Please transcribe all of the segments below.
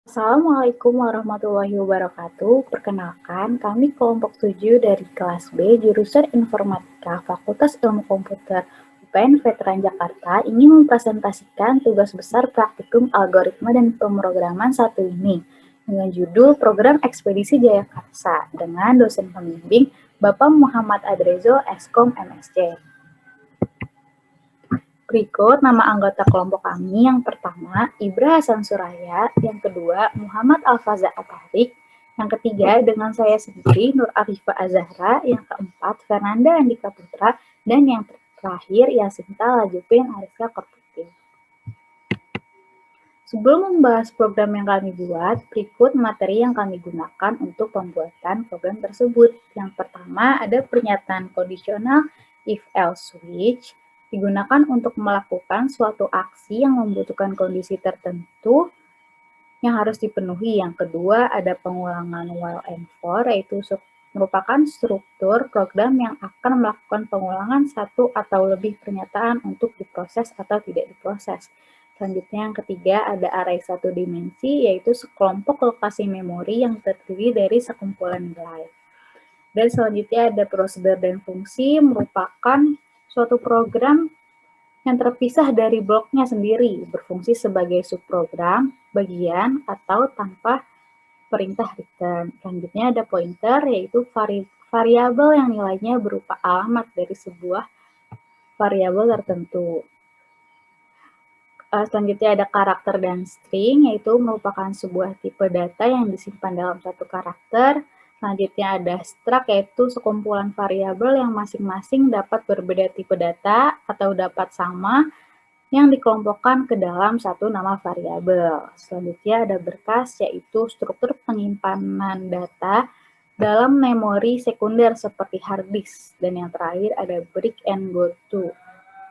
Assalamualaikum warahmatullahi wabarakatuh. Perkenalkan, kami kelompok 7 dari kelas B, jurusan Informatika, Fakultas Ilmu Komputer, UPN Veteran Jakarta, ingin mempresentasikan tugas besar praktikum algoritma dan pemrograman satu ini, dengan judul Program Ekspedisi Jayakarsa, dengan dosen pembimbing Bapak Muhammad Adrezo, Eskom MSc. Berikut nama anggota kelompok kami. Yang pertama, Ibra Hasan Suraya. Yang kedua, Muhammad Alfaza Atarik. Yang ketiga, dengan saya sendiri, Nur Arifah Azahra. Yang keempat, Fernanda Andika Putra. Dan yang terakhir, Yasinta Lajupin Ariska Korputi. Sebelum membahas program yang kami buat, berikut materi yang kami gunakan untuk pembuatan program tersebut. Yang pertama, ada pernyataan kondisional if-else switch, digunakan untuk melakukan suatu aksi yang membutuhkan kondisi tertentu yang harus dipenuhi. Yang kedua, ada pengulangan while and for, yaitu merupakan struktur program yang akan melakukan pengulangan satu atau lebih pernyataan untuk diproses atau tidak diproses. Selanjutnya yang ketiga ada array satu dimensi, yaitu sekelompok lokasi memori yang terdiri dari sekumpulan nilai. Dan selanjutnya ada prosedur dan fungsi, merupakan suatu program yang terpisah dari bloknya sendiri, berfungsi sebagai subprogram, bagian, atau tanpa perintah return. Selanjutnya ada pointer, yaitu variabel yang nilainya berupa alamat dari sebuah variabel tertentu. Selanjutnya ada karakter dan string, yaitu merupakan sebuah tipe data yang disimpan dalam satu karakter. Selanjutnya ada struct, yaitu sekumpulan variabel yang masing-masing dapat berbeda tipe data atau dapat sama yang dikelompokkan ke dalam satu nama variabel. Selanjutnya ada berkas, yaitu struktur penyimpanan data dalam memori sekunder seperti hard disk. Dan yang terakhir ada break and go to.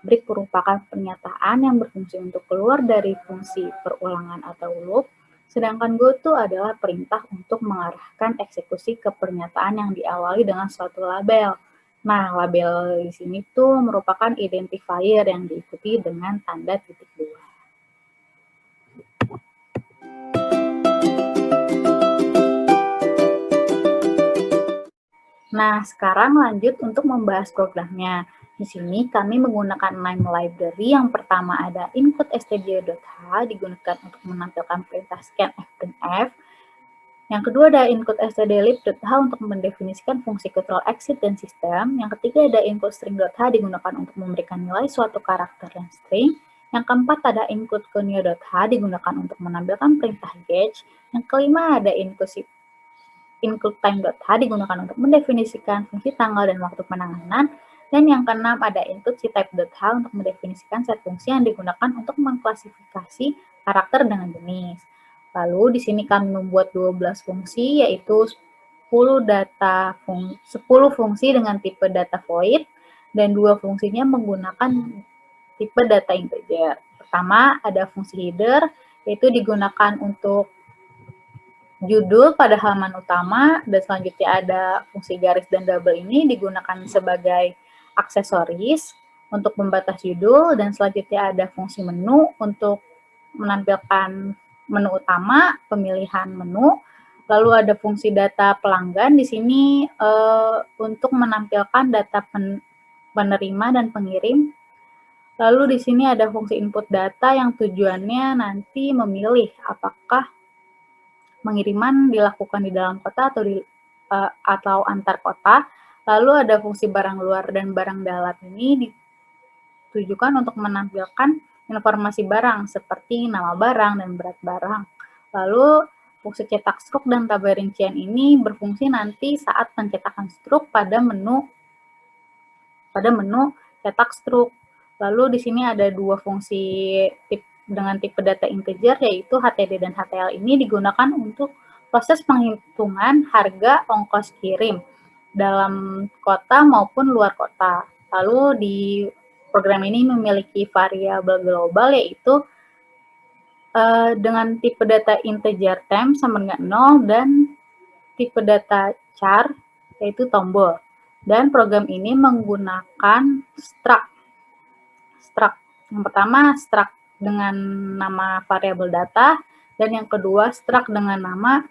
Break merupakan pernyataan yang berfungsi untuk keluar dari fungsi perulangan atau loop, sedangkan go to adalah perintah untuk mengarahkan eksekusi ke pernyataan yang diawali dengan suatu label. Nah, label di sini tuh merupakan identifier yang diikuti dengan tanda titik dua. Nah, sekarang lanjut untuk membahas programnya. Di sini kami menggunakan MIME library. Yang pertama ada input stdio.h, digunakan untuk menampilkan perintah scan f-printf. Yang kedua ada input stdlib.h untuk mendefinisikan fungsi control exit dan sistem. Yang ketiga ada input string.h, digunakan untuk memberikan nilai suatu karakter dan string. Yang keempat ada input conio.h, digunakan untuk menampilkan perintah gauge. Yang kelima ada include time.h, digunakan untuk mendefinisikan fungsi tanggal dan waktu penanganan. Dan yang keenam ada input ctype.h untuk mendefinisikan set fungsi yang digunakan untuk mengklasifikasi karakter dengan jenis. Lalu di sini kami membuat 12 fungsi, yaitu 10 fungsi dengan tipe data void dan 2 fungsinya menggunakan tipe data integer. Pertama ada fungsi header, yaitu digunakan untuk judul pada halaman utama, dan selanjutnya ada fungsi garis dan double ini digunakan sebagai aksesoris untuk membatas judul, dan selanjutnya ada fungsi menu untuk menampilkan menu utama, pemilihan menu, lalu ada fungsi data pelanggan di sini untuk menampilkan data penerima dan pengirim. Lalu di sini ada fungsi input data yang tujuannya nanti memilih apakah pengiriman dilakukan di dalam kota atau antar kota. Lalu ada fungsi barang luar dan barang dalam ini ditujukan untuk menampilkan informasi barang seperti nama barang dan berat barang. Lalu fungsi cetak struk dan tabel rincian ini berfungsi nanti saat pencetakan struk pada menu cetak struk. Lalu di sini ada 2 fungsi dengan tipe data integer, yaitu HTD dan HTL ini digunakan untuk proses penghitungan harga ongkos kirim dalam kota maupun luar kota. Lalu di program ini memiliki variabel global, yaitu dengan tipe data integer temp sama dengan 0 dan tipe data char, yaitu tombol. Dan program ini menggunakan struct. Yang pertama struct dengan nama variabel data, Dan yang kedua, struct dengan nama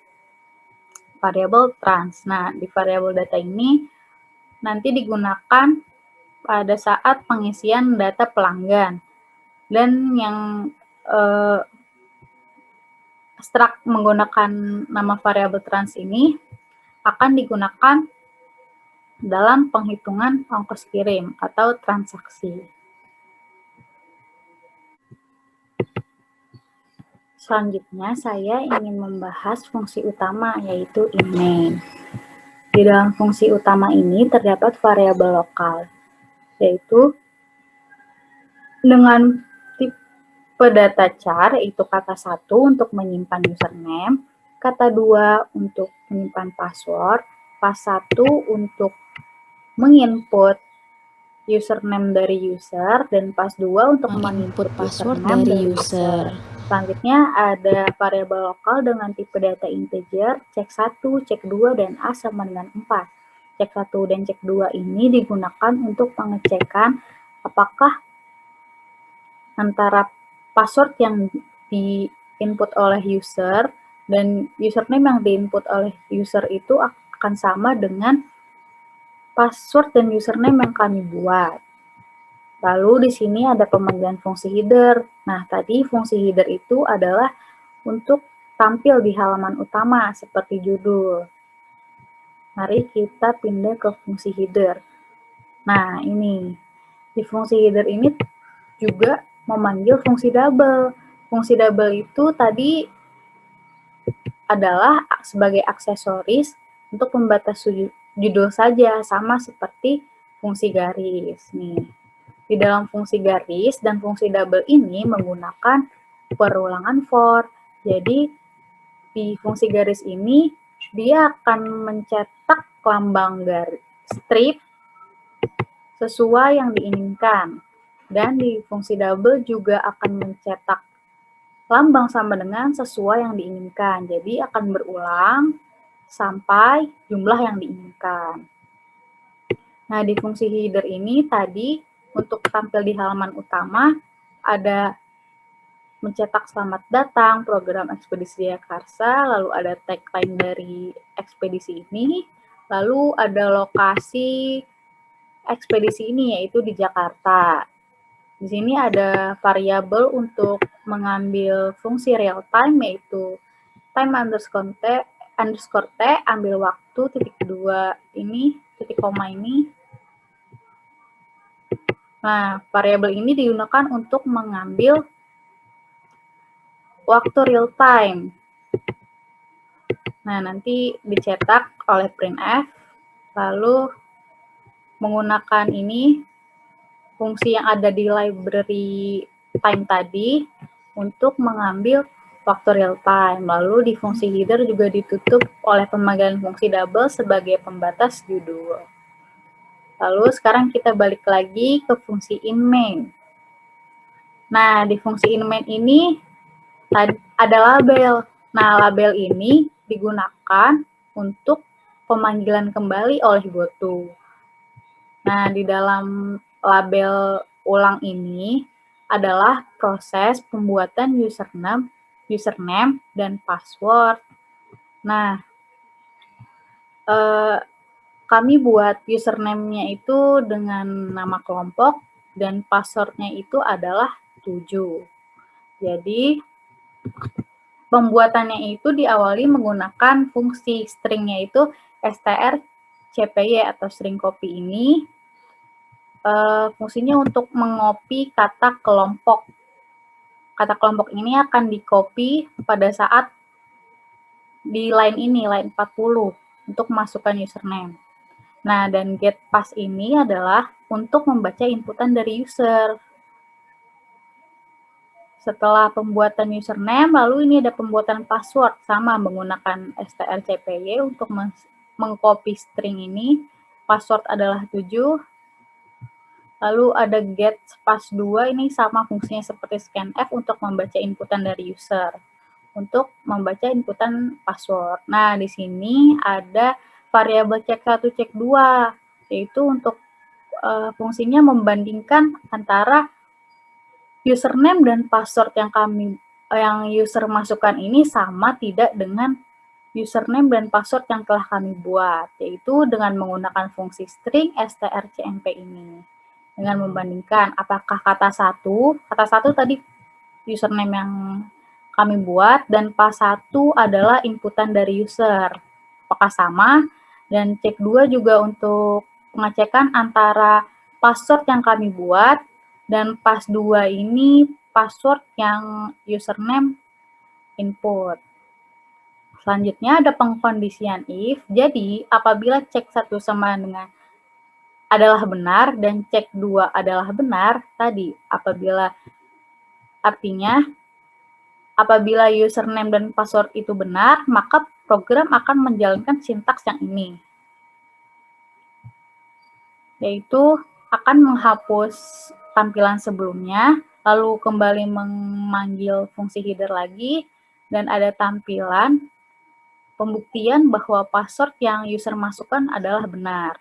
variabel trans. Nah, di variabel data ini nanti digunakan pada saat pengisian data pelanggan. Dan yang struct menggunakan nama variabel trans ini akan digunakan dalam penghitungan ongkos kirim atau transaksi. Selanjutnya, saya ingin membahas fungsi utama, yaitu in-main. Di dalam fungsi utama ini terdapat variabel lokal, yaitu dengan tipe data char, yaitu kata 1 untuk menyimpan username, kata 2 untuk menyimpan password, pas 1 untuk menginput username dari user, dan pas 2 untuk menginput password dari user. Selanjutnya ada variabel lokal dengan tipe data integer, cek 1, cek 2, dan A sama dengan 4. Cek 1 dan cek 2 ini digunakan untuk pengecekan apakah antara password yang di-input oleh user dan username yang di-input oleh user itu akan sama dengan password dan username yang kami buat. Lalu di sini ada pemanggilan fungsi header. Nah, tadi fungsi header itu adalah untuk tampil di halaman utama seperti judul. Mari kita pindah ke fungsi header. Nah, ini. Di fungsi header ini juga memanggil fungsi double. Fungsi double itu tadi adalah sebagai aksesoris untuk pembatas judul saja, sama seperti fungsi garis. Nih. Di dalam fungsi garis dan fungsi double ini menggunakan perulangan for. Jadi, di fungsi garis ini, dia akan mencetak lambang garis strip sesuai yang diinginkan. Dan di fungsi double juga akan mencetak lambang sama dengan sesuai yang diinginkan. Jadi, akan berulang sampai jumlah yang diinginkan. Nah, di fungsi header ini tadi, untuk tampil di halaman utama, ada mencetak selamat datang, program ekspedisi Jayakarsa, lalu ada tagline dari ekspedisi ini, lalu ada lokasi ekspedisi ini, yaitu di Jakarta. Di sini ada variabel untuk mengambil fungsi real time, yaitu time underscore t, ambil waktu, titik 2 ini, titik koma ini. Nah, variabel ini digunakan untuk mengambil waktu real time. Nah, nanti dicetak oleh printf, lalu menggunakan ini fungsi yang ada di library time tadi untuk mengambil waktu real time. Lalu di fungsi header juga ditutup oleh pemanggilan fungsi double sebagai pembatas judul. Lalu sekarang kita balik lagi ke fungsi in-main. Nah, di fungsi in-main ini ada label. Nah, label ini digunakan untuk pemanggilan kembali oleh GoTo. Nah, di dalam label ulang ini adalah proses pembuatan username dan password. Nah, kami buat username-nya itu dengan nama kelompok dan password-nya itu adalah 7. Jadi, pembuatannya itu diawali menggunakan fungsi string-nya itu strcpy atau string copy ini. Fungsinya untuk mengopi kata kelompok. Kata kelompok ini akan di-copy pada saat di line ini, line 40, untuk masukkan username. Nah, dan get pass ini adalah untuk membaca inputan dari user. Setelah pembuatan username, lalu ini ada pembuatan password, sama menggunakan strcpy untuk mengcopy string ini. Password adalah 7. Lalu ada get pass 2, ini sama fungsinya seperti scanf untuk membaca inputan dari user. Untuk membaca inputan password. Nah, di sini ada variabel cek 1, cek 2, yaitu untuk fungsinya membandingkan antara username dan password yang kami yang user masukkan ini sama tidak dengan username dan password yang telah kami buat, yaitu dengan menggunakan fungsi string strcmp ini. Dengan membandingkan apakah kata satu tadi username yang kami buat dan pas1 adalah inputan dari user. Apakah sama? Dan cek 2 juga untuk pengecekan antara password yang kami buat dan pas2 ini password yang username input. Selanjutnya ada pengkondisian if. Jadi, apabila cek 1 sama dengan adalah benar dan cek 2 adalah benar, tadi apabila username dan password itu benar, maka program akan menjalankan sintaks yang ini, yaitu akan menghapus tampilan sebelumnya, lalu kembali memanggil fungsi header lagi, dan ada tampilan pembuktian bahwa password yang user masukkan adalah benar.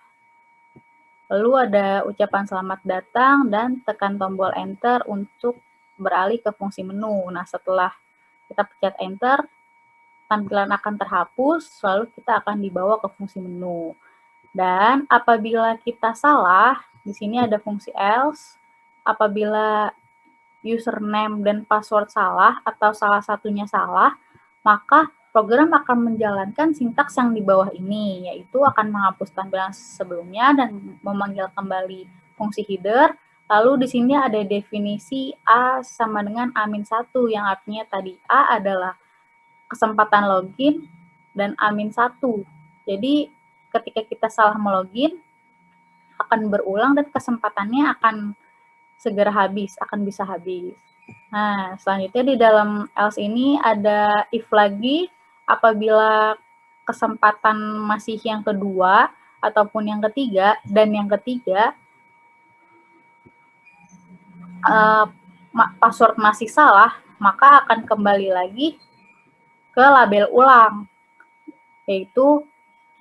Lalu ada ucapan selamat datang dan tekan tombol enter untuk beralih ke fungsi menu. Nah, setelah kita pencet enter, tampilan akan terhapus, lalu kita akan dibawa ke fungsi menu. Dan apabila kita salah, di sini ada fungsi else, apabila username dan password salah atau salah satunya salah, maka program akan menjalankan sintaks yang di bawah ini, yaitu akan menghapus tampilan sebelumnya dan memanggil kembali fungsi header. Lalu di sini ada definisi A sama dengan A-1, yang artinya tadi A adalah kesempatan login dan A-1. Jadi ketika kita salah melogin, akan berulang dan kesempatannya akan segera habis, akan bisa habis. Nah, selanjutnya di dalam else ini ada if lagi, apabila kesempatan masih yang kedua ataupun yang ketiga, dan yang ketiga password masih salah, maka akan kembali lagi ke label ulang, yaitu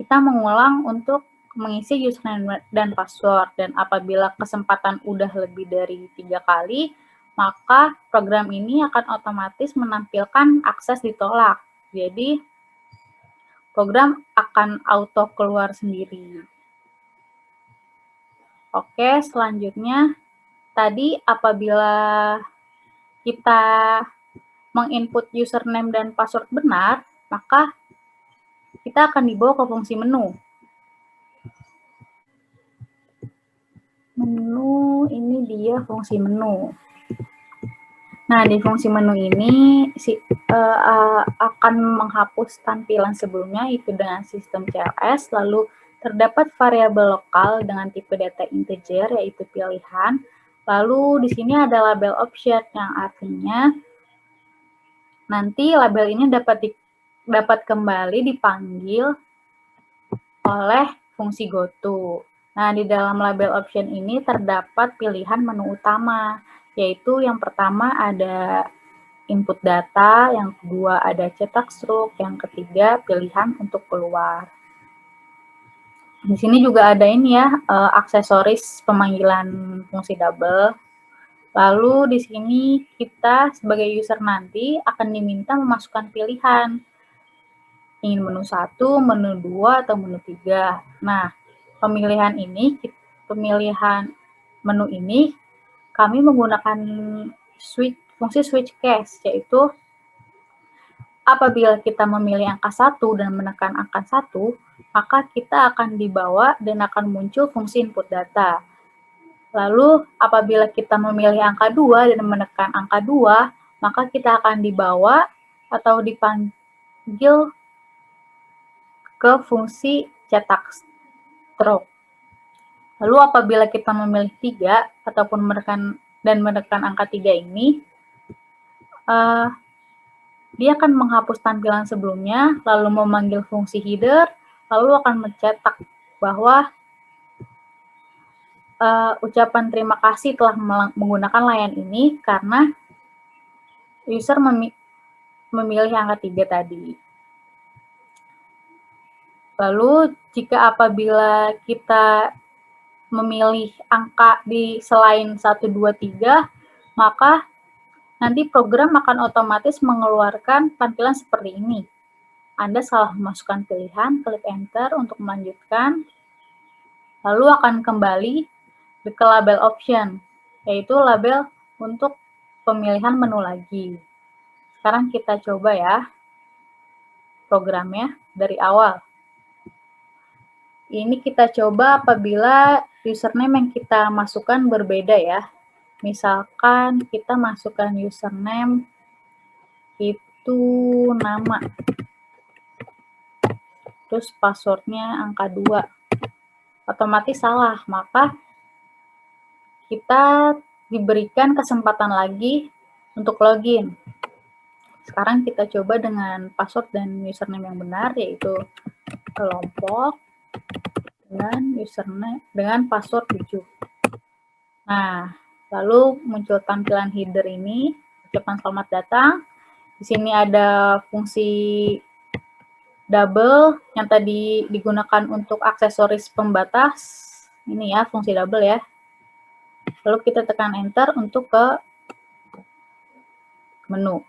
kita mengulang untuk mengisi username dan password, dan apabila kesempatan udah lebih dari 3 kali, maka program ini akan otomatis menampilkan akses ditolak. Jadi, program akan auto keluar sendiri. Oke, selanjutnya, tadi apabila kita menginput username dan password benar, maka kita akan dibawa ke fungsi menu. Menu, ini dia fungsi menu. Nah, di fungsi menu ini akan menghapus tampilan sebelumnya itu dengan sistem CLS, lalu terdapat variabel lokal dengan tipe data integer yaitu pilihan. Lalu di sini ada label option yang artinya nanti label ini dapat kembali dipanggil oleh fungsi goto. Nah, di dalam label option ini terdapat pilihan menu utama, yaitu yang pertama ada input data, yang kedua ada cetak struk, yang ketiga pilihan untuk keluar. Di sini juga ada ini ya, aksesoris pemanggilan fungsi double. Lalu di sini kita sebagai user nanti akan diminta memasukkan pilihan. Ingin menu 1, menu 2, atau menu 3. Nah, pemilihan menu ini kami menggunakan fungsi switch case, yaitu apabila kita memilih angka 1 dan menekan angka 1, maka kita akan dibawa dan akan muncul fungsi input data. Lalu apabila kita memilih angka 2 dan menekan angka 2, maka kita akan dibawa atau dipanggil ke fungsi cetak struk. Lalu apabila kita memilih 3 ataupun menekan angka 3 ini, dia akan menghapus tampilan sebelumnya, lalu memanggil fungsi header, lalu akan mencetak bahwa ucapan terima kasih telah menggunakan layan ini karena user memilih angka 3 tadi. Lalu jika apabila kita memilih angka di selain 1, 2, 3, maka nanti program akan otomatis mengeluarkan tampilan seperti ini. Anda salah memasukkan pilihan, klik enter untuk melanjutkan, lalu akan kembali ke label option, yaitu label untuk pemilihan menu lagi. Sekarang kita coba ya programnya dari awal. Ini kita coba apabila username yang kita masukkan berbeda ya. Misalkan kita masukkan username itu nama, terus passwordnya angka 2. Otomatis salah, maka kita diberikan kesempatan lagi untuk login. Sekarang kita coba dengan password dan username yang benar, yaitu kelompok dengan username dengan password 7. Nah, lalu muncul tampilan header ini, ucapan selamat datang. Di sini ada fungsi double yang tadi digunakan untuk aksesoris pembatas. Ini ya, fungsi double ya. Lalu kita tekan enter untuk ke menu.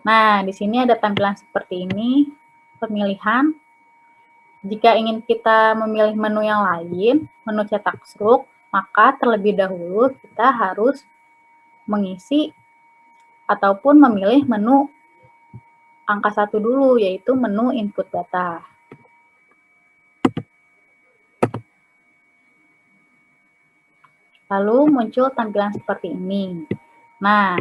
Nah, di sini ada tampilan seperti ini, pemilihan. Jika ingin kita memilih menu yang lain, menu cetak struk, maka terlebih dahulu kita harus mengisi ataupun memilih menu angka 1 dulu, yaitu menu input data. Lalu muncul tampilan seperti ini. Nah,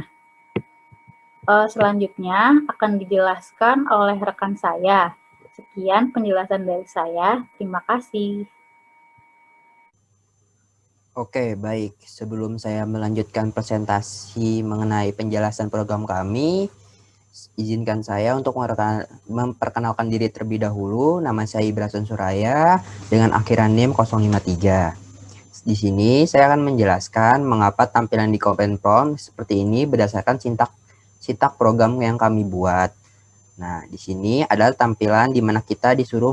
selanjutnya akan dijelaskan oleh rekan saya. Sekian penjelasan dari saya. Terima kasih. Oke, baik. Sebelum saya melanjutkan presentasi mengenai penjelasan program kami, izinkan saya untuk memperkenalkan diri terlebih dahulu. Nama saya Ibrason Suraya dengan akhiran NIM 053. Di sini saya akan menjelaskan mengapa tampilan di command prompt seperti ini berdasarkan sintak program yang kami buat. Nah, di sini adalah tampilan di mana kita disuruh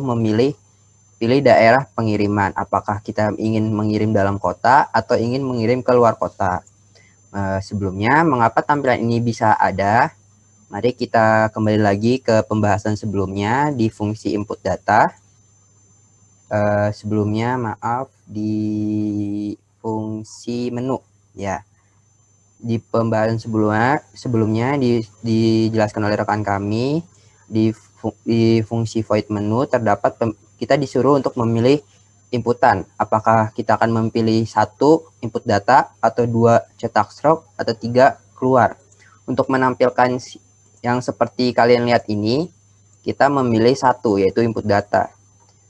pilih daerah pengiriman. Apakah kita ingin mengirim dalam kota atau ingin mengirim ke luar kota. Sebelumnya, mengapa tampilan ini bisa ada? Mari kita kembali lagi ke pembahasan sebelumnya di fungsi input data. Sebelumnya, maaf, di fungsi menu. Ya, di pembahasan sebelumnya dijelaskan oleh rekan kami, di fungsi void menu terdapat kita disuruh untuk memilih inputan. Apakah kita akan memilih 1 input data atau 2 cetak stroke atau 3 keluar. Untuk menampilkan yang seperti kalian lihat ini, kita memilih 1 yaitu input data.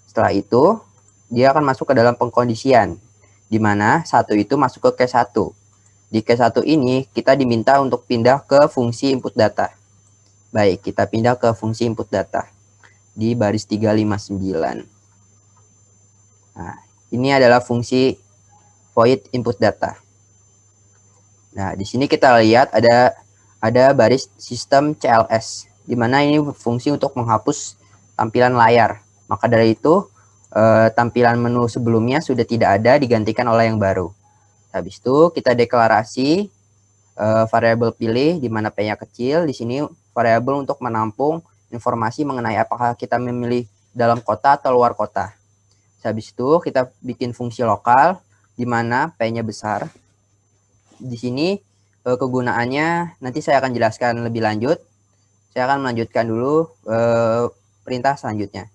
Setelah itu, dia akan masuk ke dalam pengkondisian, di mana 1 itu masuk ke case 1. Di case 1 ini, kita diminta untuk pindah ke fungsi input data. Baik, kita pindah ke fungsi input data di baris 359. Nah, ini adalah fungsi void input data. Nah, di sini kita lihat ada baris sistem CLS, di mana ini fungsi untuk menghapus tampilan layar. Maka dari itu, tampilan menu sebelumnya sudah tidak ada, digantikan oleh yang baru. Habis itu kita deklarasi variabel pilih, di mana P-nya kecil. Di sini variabel untuk menampung informasi mengenai apakah kita memilih dalam kota atau luar kota. Habis itu kita bikin fungsi lokal, di mana P-nya besar. Di sini kegunaannya nanti saya akan jelaskan lebih lanjut. Saya akan melanjutkan dulu perintah selanjutnya.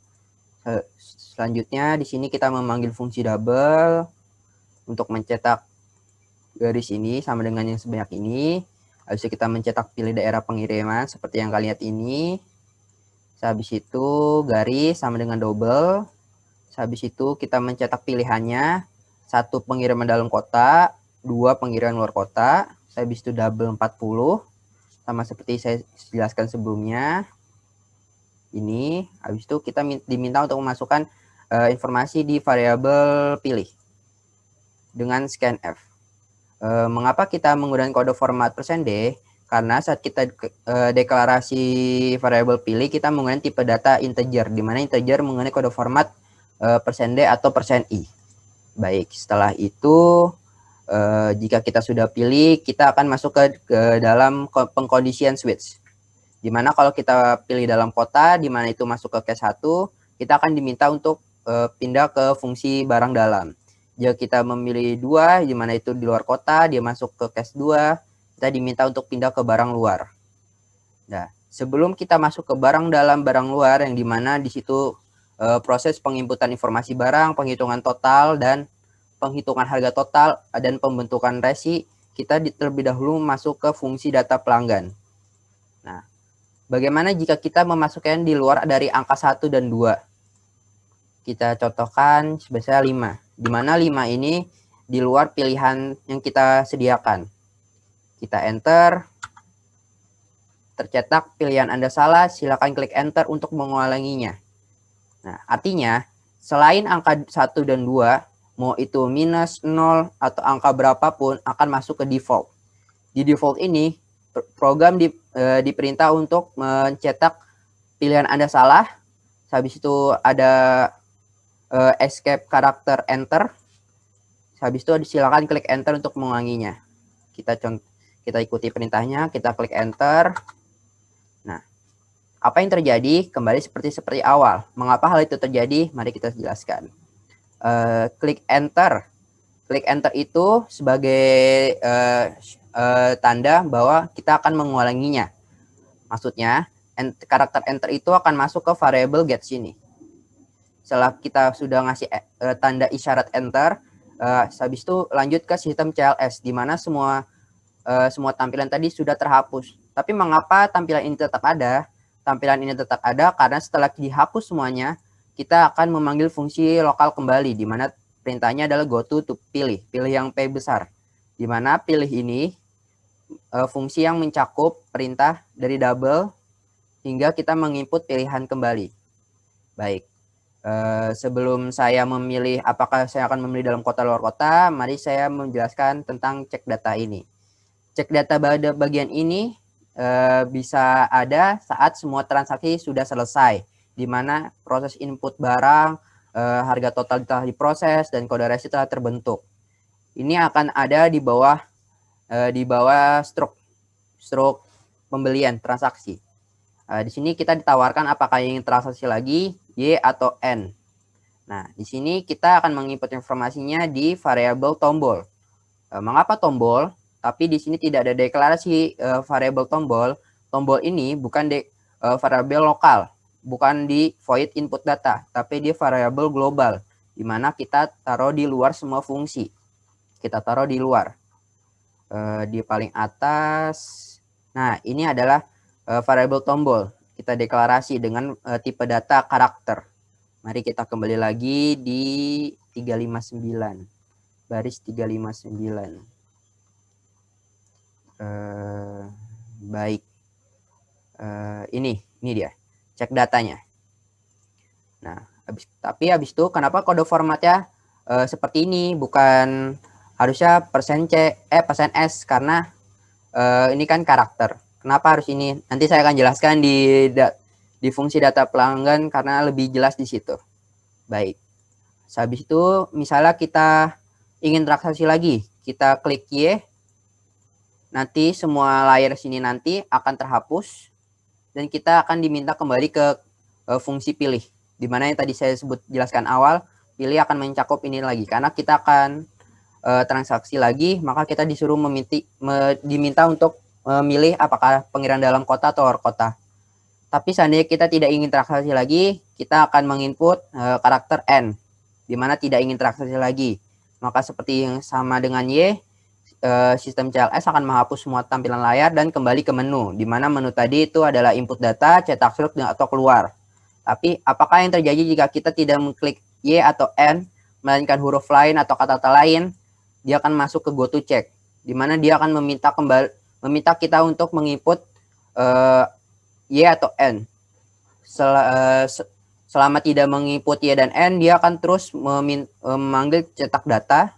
Selanjutnya di sini kita memanggil fungsi double untuk mencetak garis ini sama dengan yang sebanyak ini. Habis itu kita mencetak pilih daerah pengiriman seperti yang kalian lihat ini. Habis itu garis sama dengan double. Habis itu kita mencetak pilihannya, 1 pengiriman dalam kota, 2 pengiriman luar kota. Habis itu double 40, sama seperti saya jelaskan sebelumnya. Ini, habis itu kita diminta untuk memasukkan informasi di variabel pilih dengan scanf. Mengapa kita menggunakan kode format %D? Karena saat kita deklarasi variabel pilih, kita menggunakan tipe data integer, di mana integer menggunakan kode format %D atau %I. Baik, setelah itu jika kita sudah pilih, kita akan masuk ke dalam pengkondisian switch. Dimana kalau kita pilih dalam kota, dimana itu masuk ke case 1, kita akan diminta untuk pindah ke fungsi barang dalam. Jika kita memilih 2, dimana itu di luar kota, dia masuk ke case 2, kita diminta untuk pindah ke barang luar. Nah, sebelum kita masuk ke barang dalam, barang luar, yang dimana di situ proses penginputan informasi barang, penghitungan total, dan penghitungan harga total, dan pembentukan resi, kita terlebih dahulu masuk ke fungsi data pelanggan. Nah, bagaimana jika kita memasukkan di luar dari angka 1 dan 2? Kita contohkan sebesar 5, di mana 5 ini di luar pilihan yang kita sediakan. Kita enter, tercetak pilihan Anda salah, silakan klik enter untuk mengulanginya. Nah, artinya selain angka 1 dan 2, mau itu minus, 0, atau angka berapapun akan masuk ke default. Di default ini, program diperintah untuk mencetak pilihan Anda salah. Habis itu ada escape karakter enter. Habis itu silakan klik enter untuk mengulanginya. Kita ikuti perintahnya, kita klik enter. Nah, apa yang terjadi? Kembali seperti awal. Mengapa hal itu terjadi? Mari kita jelaskan. Klik enter. Klik enter itu sebagai tanda bahwa kita akan mengulanginya. Maksudnya, karakter enter itu akan masuk ke variable get sini. Setelah kita sudah ngasih tanda isyarat enter, habis itu lanjut ke sistem CLS, di mana semua tampilan tadi sudah terhapus. Tapi mengapa tampilan ini tetap ada? Tampilan ini tetap ada karena setelah dihapus semuanya, kita akan memanggil fungsi lokal kembali, di mana perintahnya adalah goto to pilih yang P besar. Di mana pilih ini fungsi yang mencakup perintah dari double hingga kita menginput pilihan kembali. Baik, sebelum saya memilih apakah saya akan memilih dalam kota luar kota, mari saya menjelaskan tentang cek data ini. Cek data pada bagian ini bisa ada saat semua transaksi sudah selesai, di mana proses input barang, harga total telah diproses, dan kode resi telah terbentuk. Ini akan ada di bawah stroke pembelian transaksi. Di sini kita ditawarkan apakah ingin transaksi lagi, Y atau N. Nah, di sini kita akan menginput informasinya di variabel tombol. Mengapa tombol? Tapi di sini tidak ada deklarasi variabel tombol. Tombol ini bukan variabel lokal, bukan di void input data, tapi di variabel global, di mana kita taruh di luar semua fungsi. Kita taruh di luar. Di paling atas, nah ini adalah variabel tombol. Kita deklarasi dengan tipe data karakter. Mari kita kembali lagi di 359, baris 359. Baik, ini dia cek datanya. Nah, tapi habis itu kenapa kode formatnya seperti ini, bukan harusnya %S, karena ini kan karakter. Kenapa harus ini? Nanti saya akan jelaskan di fungsi data pelanggan karena lebih jelas di situ. Baik, habis itu misalnya kita ingin transaksi lagi, kita klik Y. Nanti semua layar sini nanti akan terhapus dan kita akan diminta kembali ke fungsi pilih, di mana yang tadi saya jelaskan awal, pilih akan mencakup ini lagi karena kita akan transaksi lagi, maka kita disuruh diminta untuk memilih apakah pengiriman dalam kota atau luar kota. Tapi seandainya kita tidak ingin transaksi lagi, kita akan menginput karakter N, di mana tidak ingin transaksi lagi. Maka seperti yang sama dengan Y, sistem CLS akan menghapus semua tampilan layar dan kembali ke menu, di mana menu tadi itu adalah input data, cetak slot, atau keluar. Tapi apakah yang terjadi jika kita tidak mengklik Y atau N, melainkan huruf lain atau kata-kata lain, dia akan masuk ke go to check, di mana dia akan meminta kita untuk menginput Y atau N. Selama tidak menginput Y dan N, dia akan terus memanggil cetak data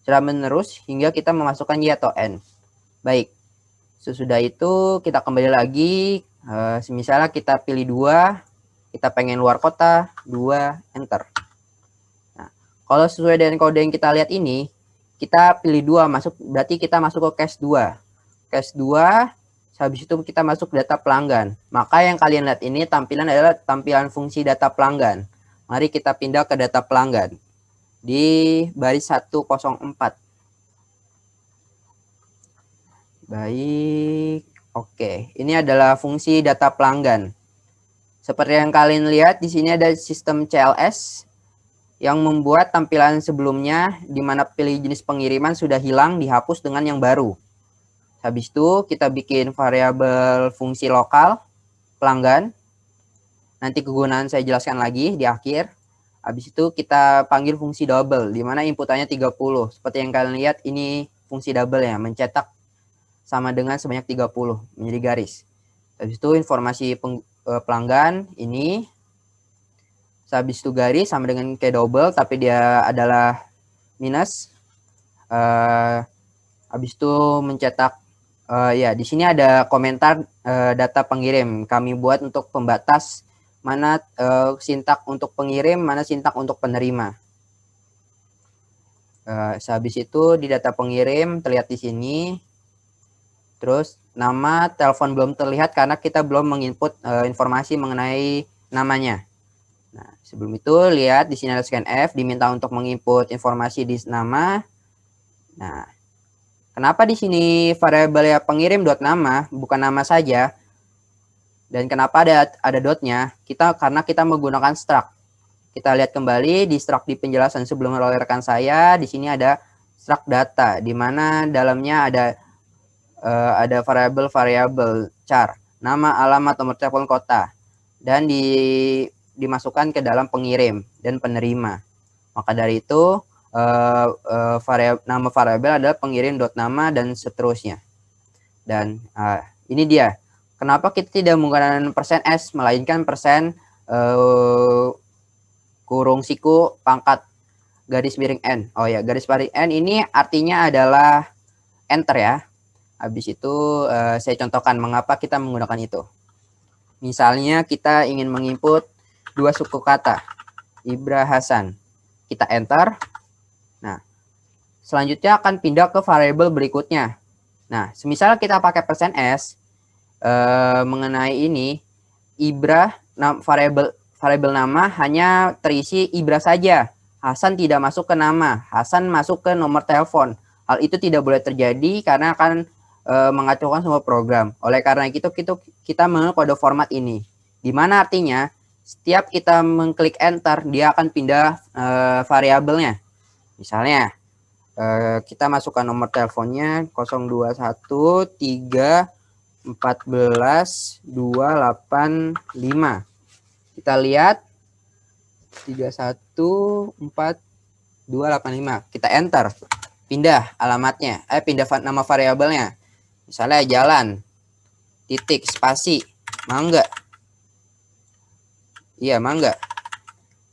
secara menerus hingga kita memasukkan Y atau N. Baik, sesudah itu kita kembali lagi, misalnya kita pilih 2, kita pengen luar kota, 2, enter. Nah, kalau sesuai dengan kode yang kita lihat ini, kita pilih 2, berarti kita masuk ke case 2. Case 2, habis itu kita masuk data pelanggan. Maka yang kalian lihat ini tampilan adalah tampilan fungsi data pelanggan. Mari kita pindah ke data pelanggan di baris 104. Baik, oke. Ini adalah fungsi data pelanggan. Seperti yang kalian lihat, di sini ada sistem CLS yang membuat tampilan sebelumnya di mana pilih jenis pengiriman sudah hilang, dihapus dengan yang baru. Habis itu kita bikin variabel fungsi lokal pelanggan. Nanti kegunaan saya jelaskan lagi di akhir. Habis itu kita panggil fungsi double, di mana inputannya 30. Seperti yang kalian lihat, ini fungsi double ya, mencetak sama dengan sebanyak 30 menjadi garis. Habis itu informasi pelanggan ini, habis itu garis sama dengan kayak double tapi dia adalah minus. Habis itu mencetak ya di sini ada komentar data pengirim kami buat untuk pembatas mana sintak untuk pengirim, mana sintak untuk penerima. Habis itu di data pengirim terlihat di sini. Terus nama telepon belum terlihat karena kita belum menginput informasi mengenai namanya. Nah, sebelum itu lihat di sini ada scanf, diminta untuk menginput informasi di nama. Nah, kenapa di sini variabel ya pengirim dot nama bukan nama saja? Dan kenapa ada dotnya? Karena kita menggunakan struct. Kita lihat kembali di struct di penjelasan sebelum oleh rekan saya. Di sini ada struct data, di mana dalamnya ada variabel char, nama, alamat, nomor telepon, kota, dan dimasukkan ke dalam pengirim dan penerima. Maka dari itu nama variabel adalah pengirim.nama dan seterusnya. Dan ini dia. Kenapa kita tidak menggunakan %s melainkan persen kurung siku pangkat garis miring n. Oh ya, garis miring n ini artinya adalah enter ya. Habis itu saya contohkan mengapa kita menggunakan itu. Misalnya kita ingin menginput 2 suku kata, Ibra Hasan. Kita enter. Nah, selanjutnya akan pindah ke variabel berikutnya. Nah, semisal kita pakai %s mengenai ini, Ibra variabel nama hanya terisi Ibra saja. Hasan tidak masuk ke nama, Hasan masuk ke nomor telepon. Hal itu tidak boleh terjadi karena akan mengacaukan semua program. Oleh karena itu kita menggunakan kode format ini, di mana artinya setiap kita mengklik enter dia akan pindah variabelnya. Misalnya kita masukkan nomor teleponnya 021 3 14 285. Kita lihat 314285. Kita enter, pindah alamatnya, pindah nama variabelnya. Misalnya jalan, titik, spasi, mangga. Iya, mangga.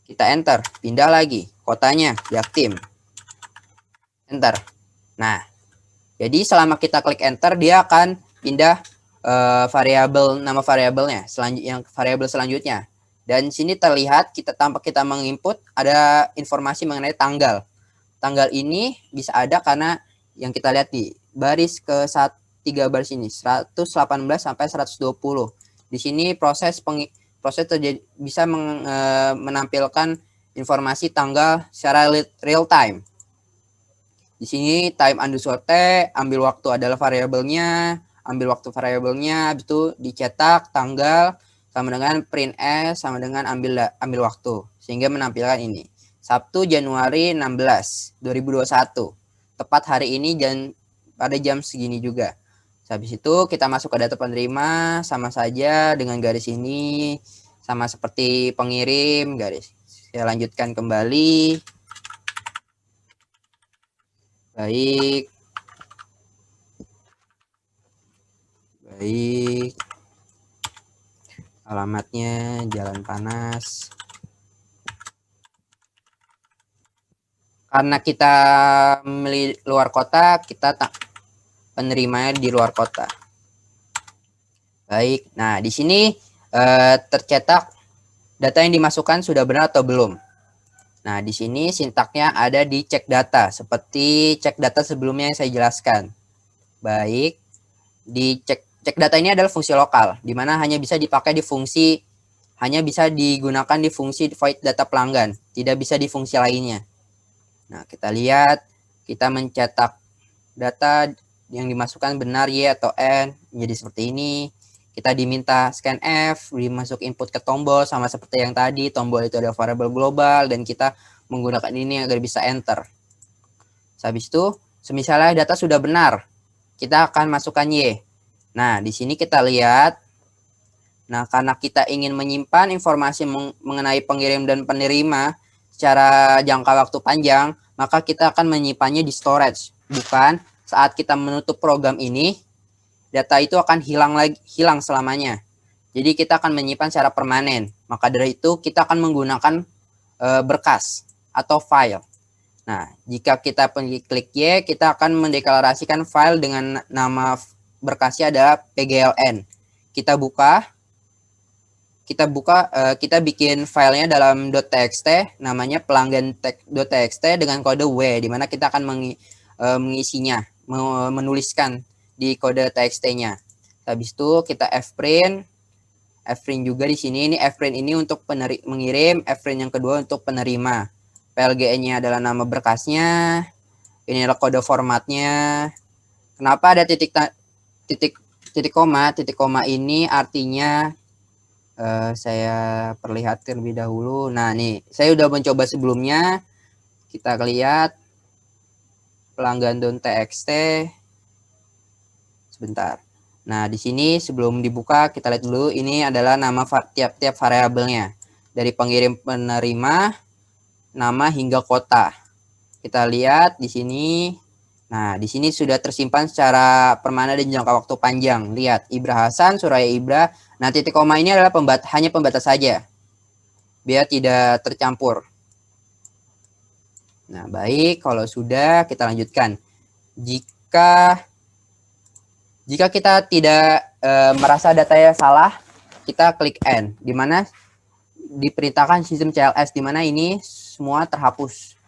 Kita enter, pindah lagi, kotanya, Jaktim. Enter. Nah, jadi selama kita klik enter, dia akan pindah nama variabelnya, yang variabel selanjutnya. Dan sini terlihat tampak kita menginput ada informasi mengenai tanggal. Tanggal ini bisa ada karena yang kita lihat di baris ke 3 baris ini 118 sampai 120. Di sini proses terjadi bisa menampilkan informasi tanggal secara real time. Di sini time underscore t, ambil waktu adalah variabelnya, habis itu dicetak tanggal sama dengan print s sama dengan ambil waktu sehingga menampilkan ini. Sabtu Januari 16 2021. Tepat hari ini pada jam segini juga. Habis itu kita masuk ke data penerima, sama saja dengan garis ini, sama seperti pengirim, garis. Saya lanjutkan kembali. Baik. Alamatnya Jalan Panas. Karena kita memilih luar kota, kita penerimanya di luar kota. Baik, nah di sini tercetak data yang dimasukkan sudah benar atau belum. Nah, di sini sintaknya ada di cek data, seperti cek data sebelumnya yang saya jelaskan. Baik, di cek data ini adalah fungsi lokal, di mana hanya bisa dipakai di fungsi, hanya bisa digunakan di fungsi void data pelanggan, tidak bisa di fungsi lainnya. Nah, kita lihat, kita mencetak data yang dimasukkan benar Y atau N, menjadi seperti ini. Kita diminta scan F, dimasuk input ke tombol, sama seperti yang tadi, tombol itu ada variabel global, dan kita menggunakan ini agar bisa enter. Habis itu, semisalnya data sudah benar, kita akan masukkan Y. Nah, di sini kita lihat, nah karena kita ingin menyimpan informasi mengenai pengirim dan penerima secara jangka waktu panjang, maka kita akan menyimpannya di storage. Bukan saat kita menutup program ini, data itu akan hilang selamanya. Jadi kita akan menyimpan secara permanen. Maka dari itu kita akan menggunakan berkas atau file. Nah, jika kita klik Y, kita akan mendeklarasikan file dengan nama berkasnya adalah PGLN. Kita bikin filenya dalam .txt, namanya pelanggan.txt dengan kode W, di mana kita akan mengisinya, menuliskan di kode txt-nya. Habis itu kita fprint juga di sini. Ini fprint ini untuk mengirim, fprint yang kedua untuk penerima. PLGN-nya adalah nama berkasnya. Ini adalah kode formatnya. Kenapa ada titik koma? Titik koma ini artinya saya perlihatkan terlebih dahulu. Nah, nih, saya udah mencoba sebelumnya. Kita lihat pelanggan.txt. Sebentar. Nah, di sini sebelum dibuka, kita lihat dulu. Ini adalah nama tiap-tiap variabelnya. Dari pengirim penerima, nama hingga kota. Kita lihat di sini. Nah, di sini sudah tersimpan secara permanen dan jangka waktu panjang. Lihat, Ibra Hasan, Suraya Ibra. Nah, titik koma ini adalah hanya pembatas saja, biar tidak tercampur. Nah, baik, kalau sudah kita lanjutkan. Jika kita tidak merasa datanya salah, kita klik N, di mana diperintahkan sistem CLS, di mana ini semua terhapus.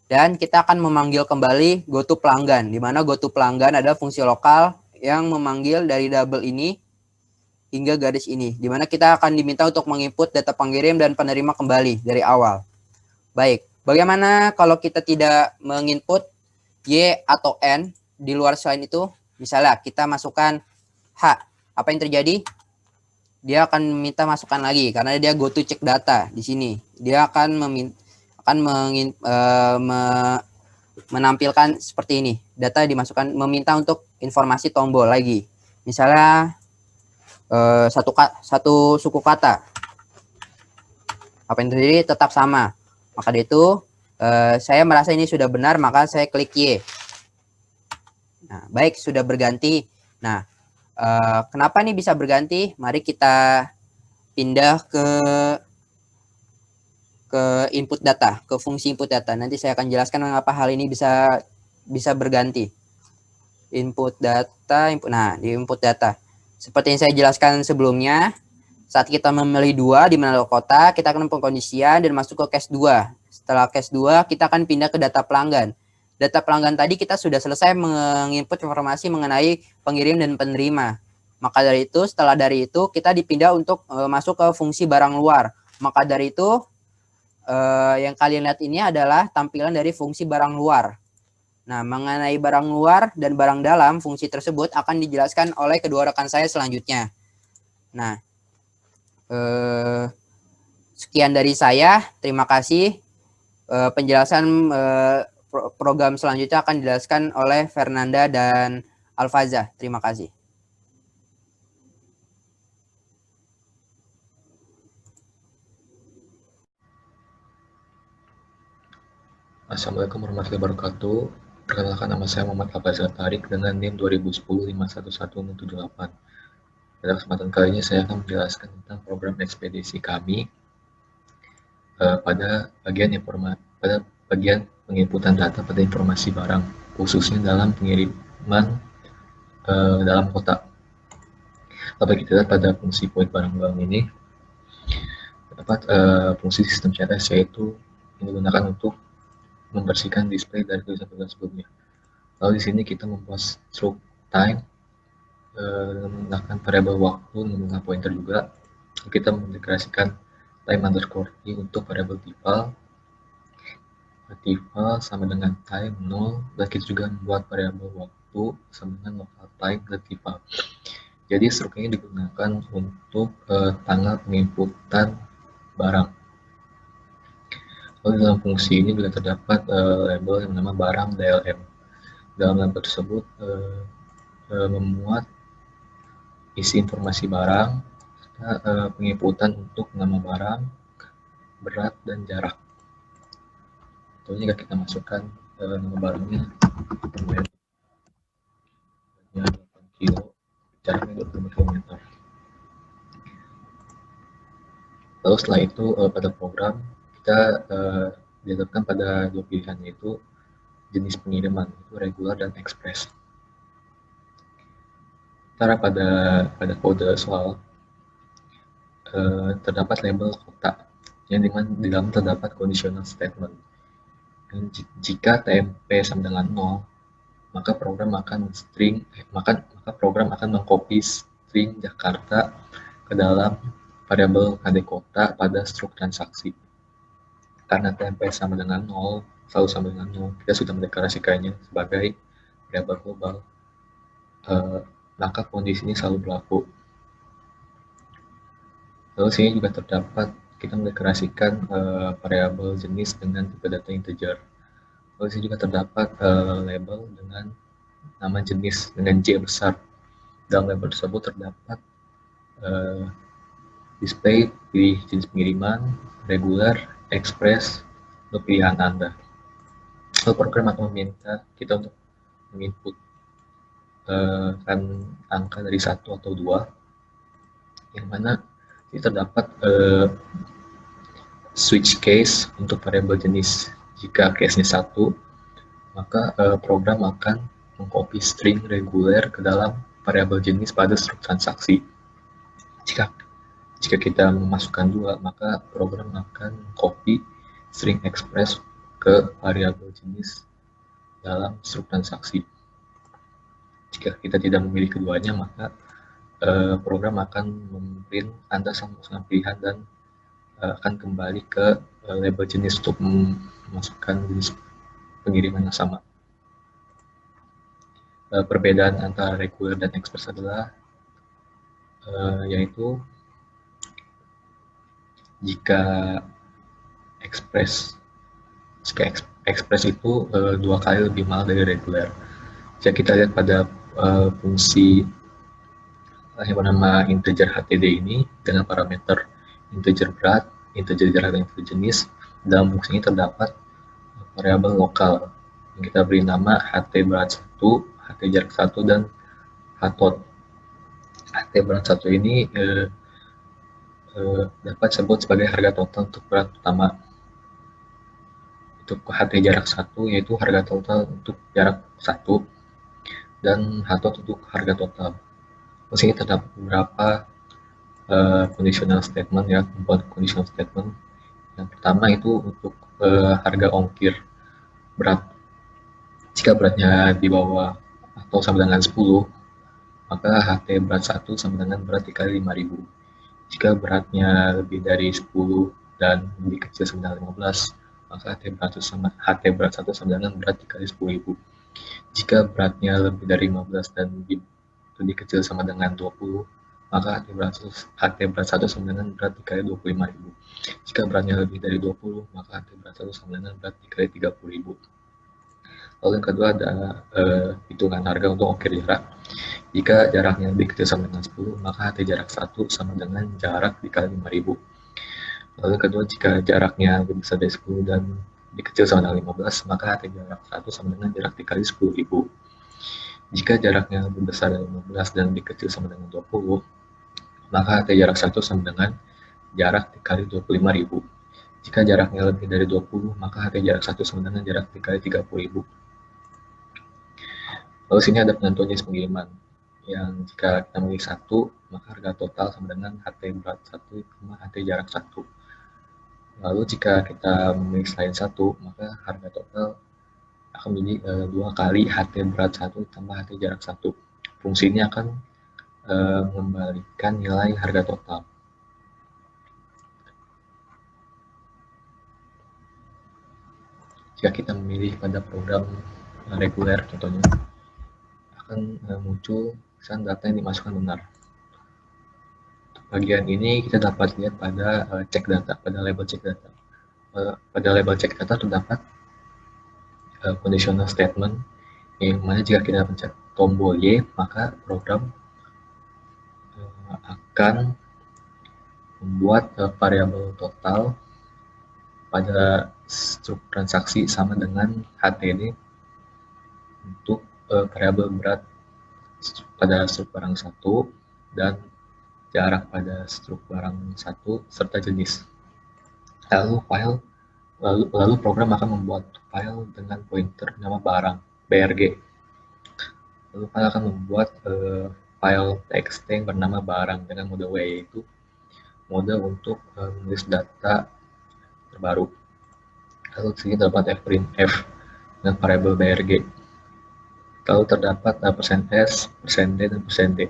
Dan kita akan memanggil kembali goToPelanggan, di mana goToPelanggan adalah fungsi lokal yang memanggil dari double ini hingga garis ini, di mana kita akan diminta untuk menginput data pengirim dan penerima kembali dari awal. Baik, bagaimana kalau kita tidak menginput Y atau N di luar selain itu? Misalnya kita masukkan H, apa yang terjadi? Dia akan meminta masukkan lagi karena dia go to check data di sini. Dia akan menampilkan seperti ini. Data dimasukkan, meminta untuk informasi tombol lagi. Misalnya satu suku kata. Apa yang terjadi? Tetap sama. Maka dari itu saya merasa ini sudah benar, maka saya klik Y. Nah, baik, sudah berganti. Nah, kenapa nih bisa berganti? Mari kita pindah ke input data, ke fungsi input data. Nanti saya akan jelaskan mengapa hal ini bisa berganti. Input data, nah di input data. Seperti yang saya jelaskan sebelumnya, saat kita memilih 2 di mana kota, kita akan pengkondisian dan masuk ke case 2. Setelah case 2, kita akan pindah ke data pelanggan. Data pelanggan tadi kita sudah selesai menginput informasi mengenai pengirim dan penerima. Maka dari itu, setelah dari itu, kita dipindah untuk masuk ke fungsi barang luar. Maka dari itu, yang kalian lihat ini adalah tampilan dari fungsi barang luar. Nah, mengenai barang luar dan barang dalam, fungsi tersebut akan dijelaskan oleh kedua rekan saya selanjutnya. Nah, sekian dari saya. Terima kasih. Penjelasan program selanjutnya akan dijelaskan oleh Fernanda dan Alfaza. Terima kasih. Assalamualaikum warahmatullahi wabarakatuh. Perkenalkan, nama saya Muhammad Alfaza Tarik dengan NIM 2010-511-178. Pada kesempatan kali ini saya akan menjelaskan tentang program ekspedisi kami pada bagian penginputan data pada informasi barang, khususnya dalam pengiriman dalam kota. Dapat kita lihat pada fungsi void barang ini, terdapat fungsi sistem CRS, yaitu yang digunakan untuk membersihkan display dari tulisan-tulisan sebelumnya. Lalu di sini kita membuat struct time menggunakan variabel waktu menggunakan pointer juga. Kita mendeklarasikan time underscore t untuk variabel default sama dengan time 0, dan kita juga membuat variabel waktu sama dengan local time default. Jadi struktur ini digunakan untuk tanggal penginputan barang. Lalu dalam fungsi ini juga terdapat label yang bernama barang DLM. Dalam label tersebut memuat isi informasi barang, penginputan untuk nama barang, berat, dan jarak. Contohnya jika kita masukkan nama barangnya, beratnya 8 kilo, jaraknya 25 km. Lalu setelah itu pada program kita dihadapkan pada dua pilihan, yaitu jenis pengiriman, itu regular dan express. Sementara pada kode soal terdapat label kota yang di dalam terdapat conditional statement. Dan jika TMP sama dengan 0, maka program akan mengcopy string Jakarta ke dalam variabel KD kota pada struk transaksi. Karena TMP sama dengan 0, selalu sama dengan 0, kita sudah mendeklarasikannya sebagai variabel global, maka kondisi ini selalu berlaku. Lalu sini juga terdapat kita mendeklarasikan variabel jenis dengan tipe data integer. Lalu sini juga terdapat label dengan nama jenis dengan J besar. Dalam label tersebut terdapat display pilih jenis pengiriman, regular, express, untuk pilihan Anda. Lalu program akan meminta kita untuk menginput angka dari 1 atau 2, yang mana ini terdapat switch case untuk variabel jenis. Jika case-nya 1, maka program akan mengcopy string reguler ke dalam variabel jenis pada struk transaksi. Jika kita memasukkan 2, maka program akan copy string express ke variabel jenis dalam struk transaksi. Jika kita tidak memilih keduanya, maka program akan memprint Anda sama pilihan dan akan kembali ke label jenis untuk memasukkan jenis pengiriman yang sama. Perbedaan antara regular dan express adalah yaitu jika express itu 2 kali lebih mahal dari regular. Jika kita lihat pada fungsi yang bernama integer HTD ini dengan parameter integer berat, integer jarak, dan integer jenis, dalam fungsi ini terdapat variabel lokal yang kita beri nama HT berat 1, HT jarak 1, dan HTOT. HT berat 1 ini dapat disebut sebagai harga total untuk berat utama. Untuk HT jarak 1 yaitu harga total untuk jarak 1, dan HTOT untuk harga total. Di sini terdapat beberapa conditional statement, ya, membuat conditional statement. Yang pertama itu untuk harga ongkir berat. Jika beratnya di bawah atau sama dengan 10, maka HT berat 1 sama dengan berat dikali 5.000. Jika beratnya lebih dari 10 dan lebih kecil sama dengan 15, maka HT berat 1 sama dengan berat dikali 10.000. Jika beratnya lebih dari 15 dan lebih kecil sama dengan 20, maka HT berat 1 sama dengan berat dikali 25.000. Jika beratnya lebih dari 20, maka HT berat 1 sama dengan berat dikali 30.000. Lalu yang kedua ada hitungan harga untuk ongkir jarak. Jika jaraknya lebih kecil sama dengan 10, maka HT jarak 1 sama dengan jarak dikali 5.000. Lalu yang kedua, jika jaraknya lebih besar dari 10 dan lebih kecil sama dengan 15, maka HT jarak 1 sama dengan jarak dikali 10.000. Jika jaraknya lebih besar dari 15 dan lebih kecil sama dengan 20, maka HT jarak 1 sama dengan jarak dikali 25.000. Jika jaraknya lebih dari 20, maka HT jarak 1 sama dengan jarak dikali 30.000. Lalu sini ada penentuan jenis pengiriman, yang jika kita memilih 1, maka harga total sama dengan HT berat 1 sama HT jarak 1. Lalu jika kita memilih selain 1, maka harga total akan menjadi 2 kali HT berat 1 tambah HT jarak 1. Fungsi ini akan mengembalikan nilai harga total. Jika kita memilih pada program reguler contohnya, akan muncul pesan data yang dimasukkan benar. Bagian ini kita dapat lihat pada cek data, pada label cek data. Pada label cek data terdapat conditional statement yang mana jika kita pencet tombol Y, maka program akan membuat variabel total pada struk transaksi sama dengan HTD untuk variabel berat pada struk barang 1 dan jarak pada struk barang 1 serta jenis. Lalu program akan membuat file dengan pointer nama barang BRG. Lalu file akan membuat file txt yang bernama barang dengan mode W, yaitu mode untuk menulis data terbaru. Lalu di sini terdapat fprintf dengan variabel BRG. Lalu terdapat %s, %d, dan %d.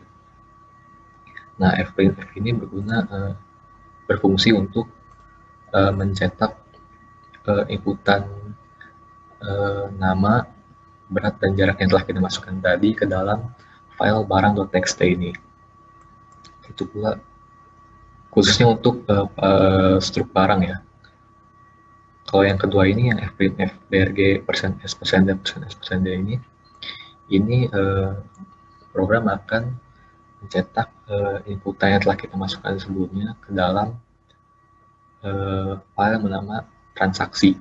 Nah, fprintf ini berfungsi untuk mencetak inputan nama, berat, dan jarak yang telah kita masukkan tadi ke dalam file barang.txt ini. Itu pula khususnya untuk struk barang ya. Kalau yang kedua ini, yang fprintf brg %s, %d, %s, %d ini program akan mencetak inputan yang telah kita masukkan sebelumnya ke dalam file bernama transaksi,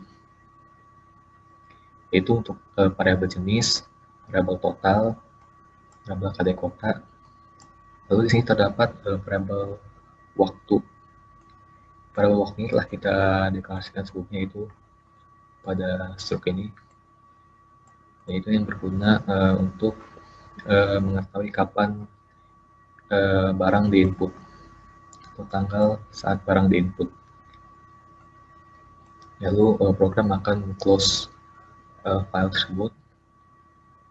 yaitu untuk variabel jenis, variabel total, variabel KD kota. Lalu di sini terdapat variabel waktu. Variabel waktu ini telah kita deklarasikan sebelumnya, itu pada struk ini, yaitu yang berguna untuk mengetahui kapan barang diinput atau tanggal saat barang diinput. Lalu program akan close file tersebut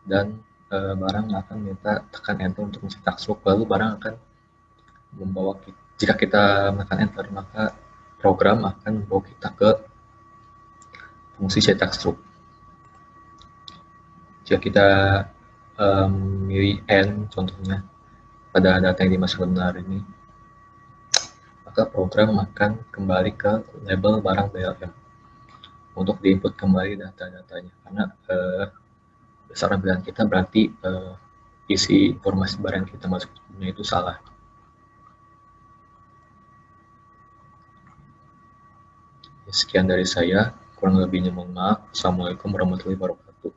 dan barang akan minta tekan enter untuk mencetak struk. Lalu barang akan membawa kita, jika kita menekan enter, maka program akan membawa kita ke fungsi cetak struk. Jika kita memilih N contohnya pada data yang dimasukkan benar ini, maka program akan kembali ke label barang BLM untuk diinput kembali data-datanya, karena berdasarkan pilihan kita berarti isi informasi barang yang kita masukkan itu salah. Sekian dari saya, kurang lebihnya mohon maaf. Assalamualaikum warahmatullahi wabarakatuh.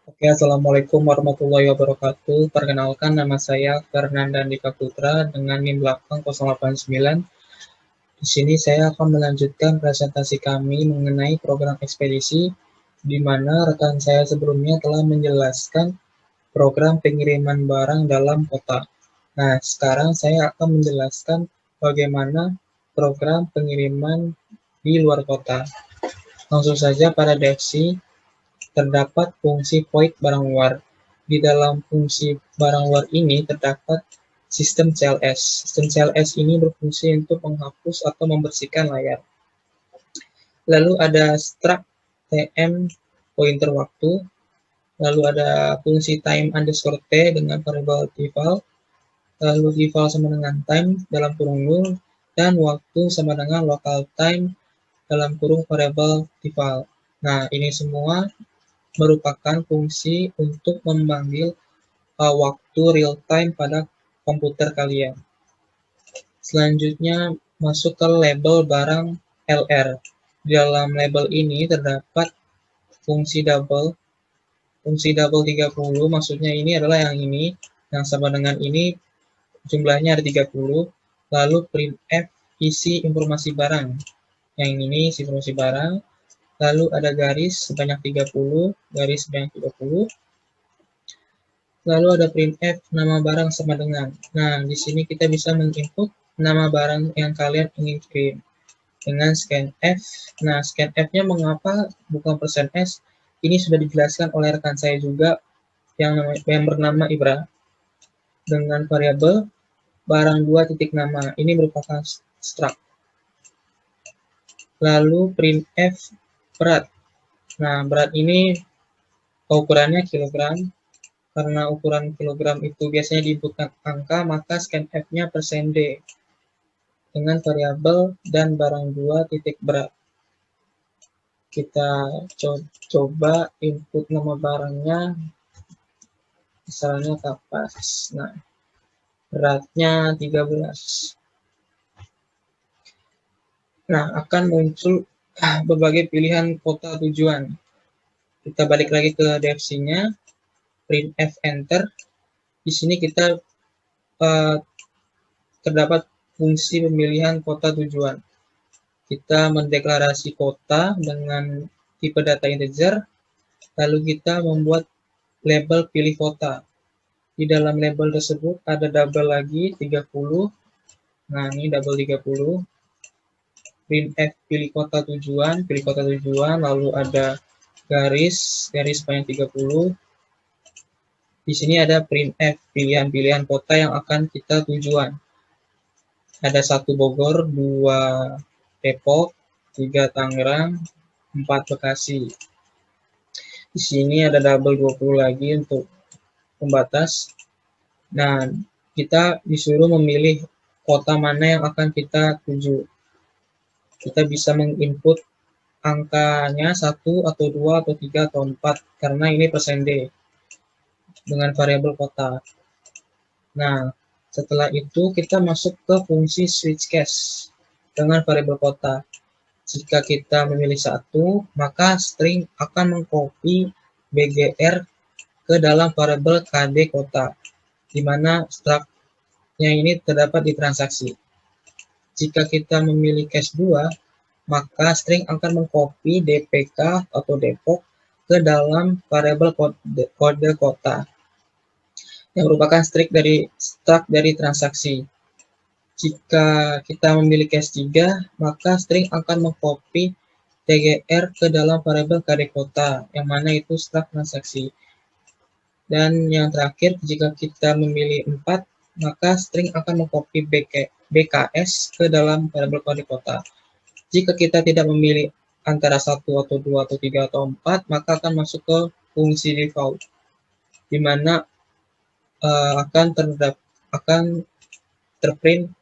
Oke, Assalamualaikum warahmatullahi wabarakatuh. Perkenalkan, nama saya Fernanda Andika Putra dengan NIM 8089. Di sini saya akan melanjutkan presentasi kami mengenai program ekspedisi, di mana rekan saya sebelumnya telah menjelaskan program pengiriman barang dalam kota. Nah, sekarang saya akan menjelaskan bagaimana program pengiriman di luar kota. Langsung saja pada definisi, terdapat fungsi void barang luar. Di dalam fungsi barang luar ini terdapat sistem CLS. Sistem CLS ini berfungsi untuk menghapus atau membersihkan layar. Lalu ada struct TM pointer waktu. Lalu ada fungsi time underscore T dengan variabel default. Lalu default sama dengan time dalam kurung null. Dan waktu sama dengan local time dalam kurung variabel default. Nah, ini semua merupakan fungsi untuk memanggil waktu real time pada komputer kalian. Selanjutnya masuk ke label barang LR. Di dalam label ini terdapat fungsi double. Fungsi double 30, maksudnya ini adalah yang ini, yang sama dengan ini, jumlahnya ada 30. Lalu printf isi informasi barang. Yang ini isi informasi barang. Lalu ada garis sebanyak 30, garis sebanyak 30. Lalu ada printf nama barang sama dengan. Nah, di sini kita bisa menginput nama barang yang kalian ingin kirim dengan scanf. Nah, scanf-nya mengapa bukan %s? Ini sudah dijelaskan oleh rekan saya juga yang bernama Ibra dengan variabel barang 2 titik nama. Ini merupakan struct. Lalu printf berat. Nah, berat ini ukurannya kilogram. Karena ukuran kilogram itu biasanya diinputkan angka, maka scanf-nya %d dengan variabel dan barang 2 titik berat. Kita coba input nama barangnya, misalnya kapas. Nah, beratnya 13. Nah, akan muncul berbagai pilihan kota tujuan. Kita balik lagi ke defc-nya, printf enter. Di sini kita terdapat fungsi pemilihan kota tujuan. Kita mendeklarasi kota dengan tipe data integer, lalu kita membuat label pilih kota. Di dalam label tersebut ada double lagi 30. Nah, ini double 30. Printf pilih kota tujuan, lalu ada garis panjang 30. Di sini ada printf pilihan-pilihan kota yang akan kita tujuan. Ada 1 Bogor, 2 Depok, 3 Tangerang, 4 Bekasi. Di sini ada double 20 lagi untuk pembatas. Nah, kita disuruh memilih kota mana yang akan kita tuju. Kita bisa menginput angkanya 1 atau 2 atau 3 atau 4 karena ini %d dengan variabel kota. Nah, setelah itu kita masuk ke fungsi switch case dengan variabel kota. Jika kita memilih 1, maka string akan mengcopy bgr ke dalam variabel kd kota, di mana struct-nya ini terdapat di transaksi. Jika kita memilih case 2, maka string akan mengcopy dpk atau depok ke dalam variabel kode kota, yang merupakan struct dari transaksi. Jika kita memilih case 3, maka string akan mengcopy tgr ke dalam variabel kd kota, yang mana itu struct transaksi. Dan yang terakhir, jika kita memilih 4, maka string akan mengcopy bks ke dalam variabel kode kota. Jika kita tidak memilih antara 1 atau 2 atau 3 atau 4, maka akan masuk ke fungsi default, di mana akan terprint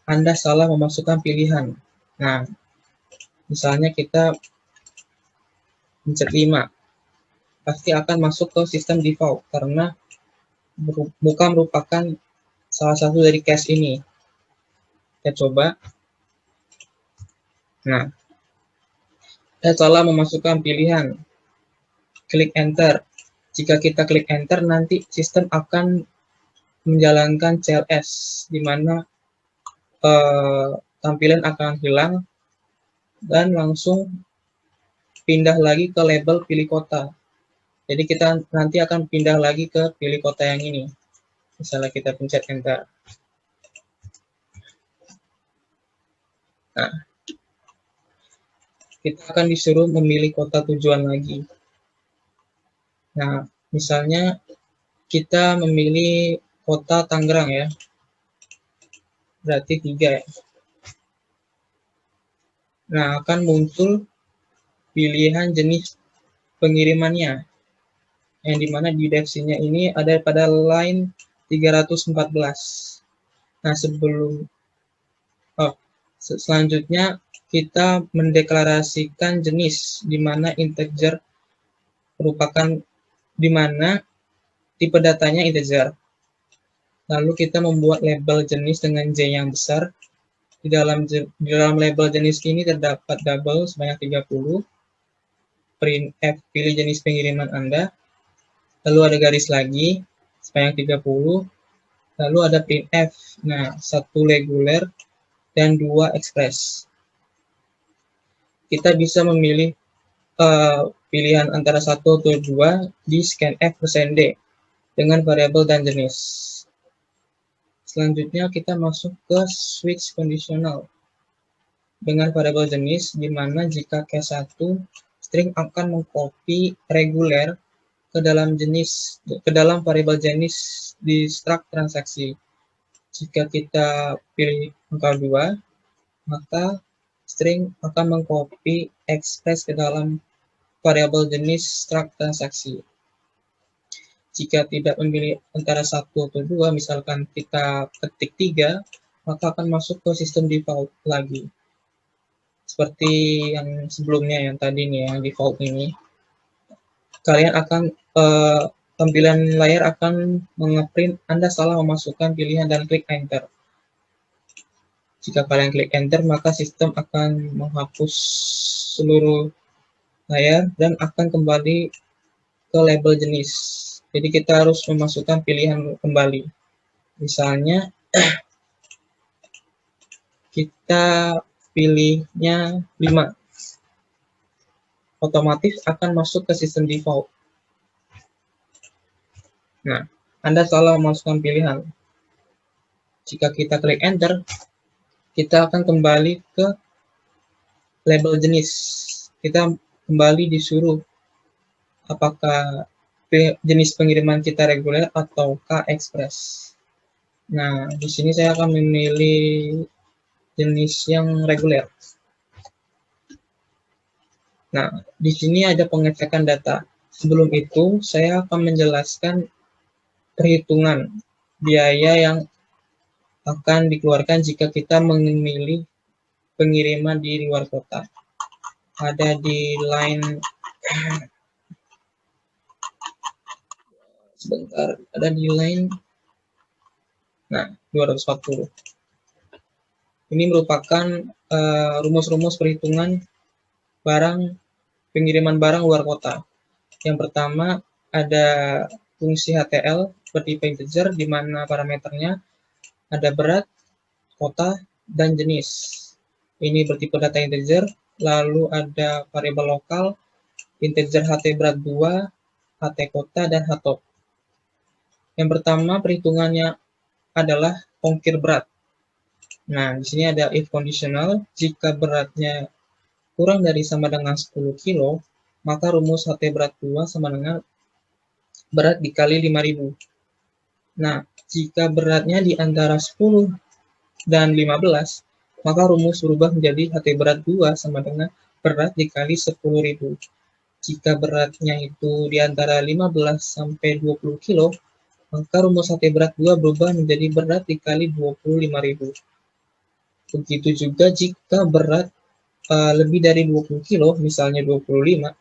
Anda salah memasukkan pilihan. Nah, misalnya kita pencet 5, pasti akan masuk ke sistem default karena bukan merupakan salah satu dari case ini. Kita coba. Nah, saya salah memasukkan pilihan. Klik enter. Jika kita klik enter, nanti sistem akan menjalankan CLS, di mana tampilan akan hilang dan langsung pindah lagi ke label pilih kota. Jadi kita nanti akan pindah lagi ke pilih kota yang ini. Misalnya kita pencet enter. Nah, kita akan disuruh memilih kota tujuan lagi. Nah, misalnya kita memilih kota Tangerang ya. Berarti 3 ya. Nah, akan muncul pilihan jenis pengirimannya, yang dimana di defc-nya ini ada pada line 314. Nah, selanjutnya kita mendeklarasikan jenis, di mana integer merupakan di mana tipe datanya integer. Lalu kita membuat label jenis dengan J yang besar. Di dalam label jenis ini terdapat double sebanyak 30, printf pilih jenis pengiriman Anda, lalu ada garis lagi sebanyak 30, lalu ada printf, nah 1 reguler dan 2 express. Kita bisa memilih pilihan antara 1 atau 2 di scanf %d. dengan variabel dan jenis. Selanjutnya kita masuk ke switch conditional dengan variabel jenis, di mana jika case 1 string akan mengcopy reguler ke dalam variabel jenis di struct transaksi. Jika kita pilih angka 2, maka string akan mengcopy express ke dalam variabel jenis struct transaksi. Jika tidak memilih antara 1 atau 2, misalkan kita ketik 3, maka akan masuk ke sistem default lagi. Seperti yang sebelumnya, yang tadi nih, yang default ini. Kalian akan, tampilan layar akan mengeprint Anda salah memasukkan pilihan dan klik enter. Jika kalian klik enter, maka sistem akan menghapus seluruh layar dan akan kembali ke label jenis. Jadi kita harus memasukkan pilihan kembali. Misalnya kita pilihnya 5. Otomatis akan masuk ke sistem default. Nah, Anda salah memasukkan pilihan. Jika kita klik enter, kita akan kembali ke label jenis. Kita kembali disuruh apakah jenis pengiriman kita reguler atau express. Nah, di sini saya akan memilih jenis yang reguler. Nah, di sini ada pengecekan data. Sebelum itu, saya akan menjelaskan perhitungan biaya yang akan dikeluarkan jika kita memilih pengiriman di luar kota. Ada di line sebentar, ada di line 240. Ini merupakan rumus-rumus perhitungan pengiriman barang luar kota. Yang pertama ada fungsi HTL bertipe integer, di mana parameternya ada berat, kota, dan jenis. Ini bertipe data integer. Lalu ada variabel lokal, integer HT berat 2, HT kota, dan HTOP. Yang pertama perhitungannya adalah ongkir berat. Nah, di sini ada if conditional. Jika beratnya kurang dari sama dengan 10 kilo, maka rumus HT berat 2 sama dengan berat dikali 5.000. Nah, jika beratnya di antara 10 dan 15, maka rumus berubah menjadi HT berat 2 sama dengan berat dikali 10.000. Jika beratnya itu di antara 15 sampai 20 kilo, maka rumus HT berat 2 berubah menjadi berat dikali 25.000. Begitu juga jika berat lebih dari 20 kilo, misalnya 25,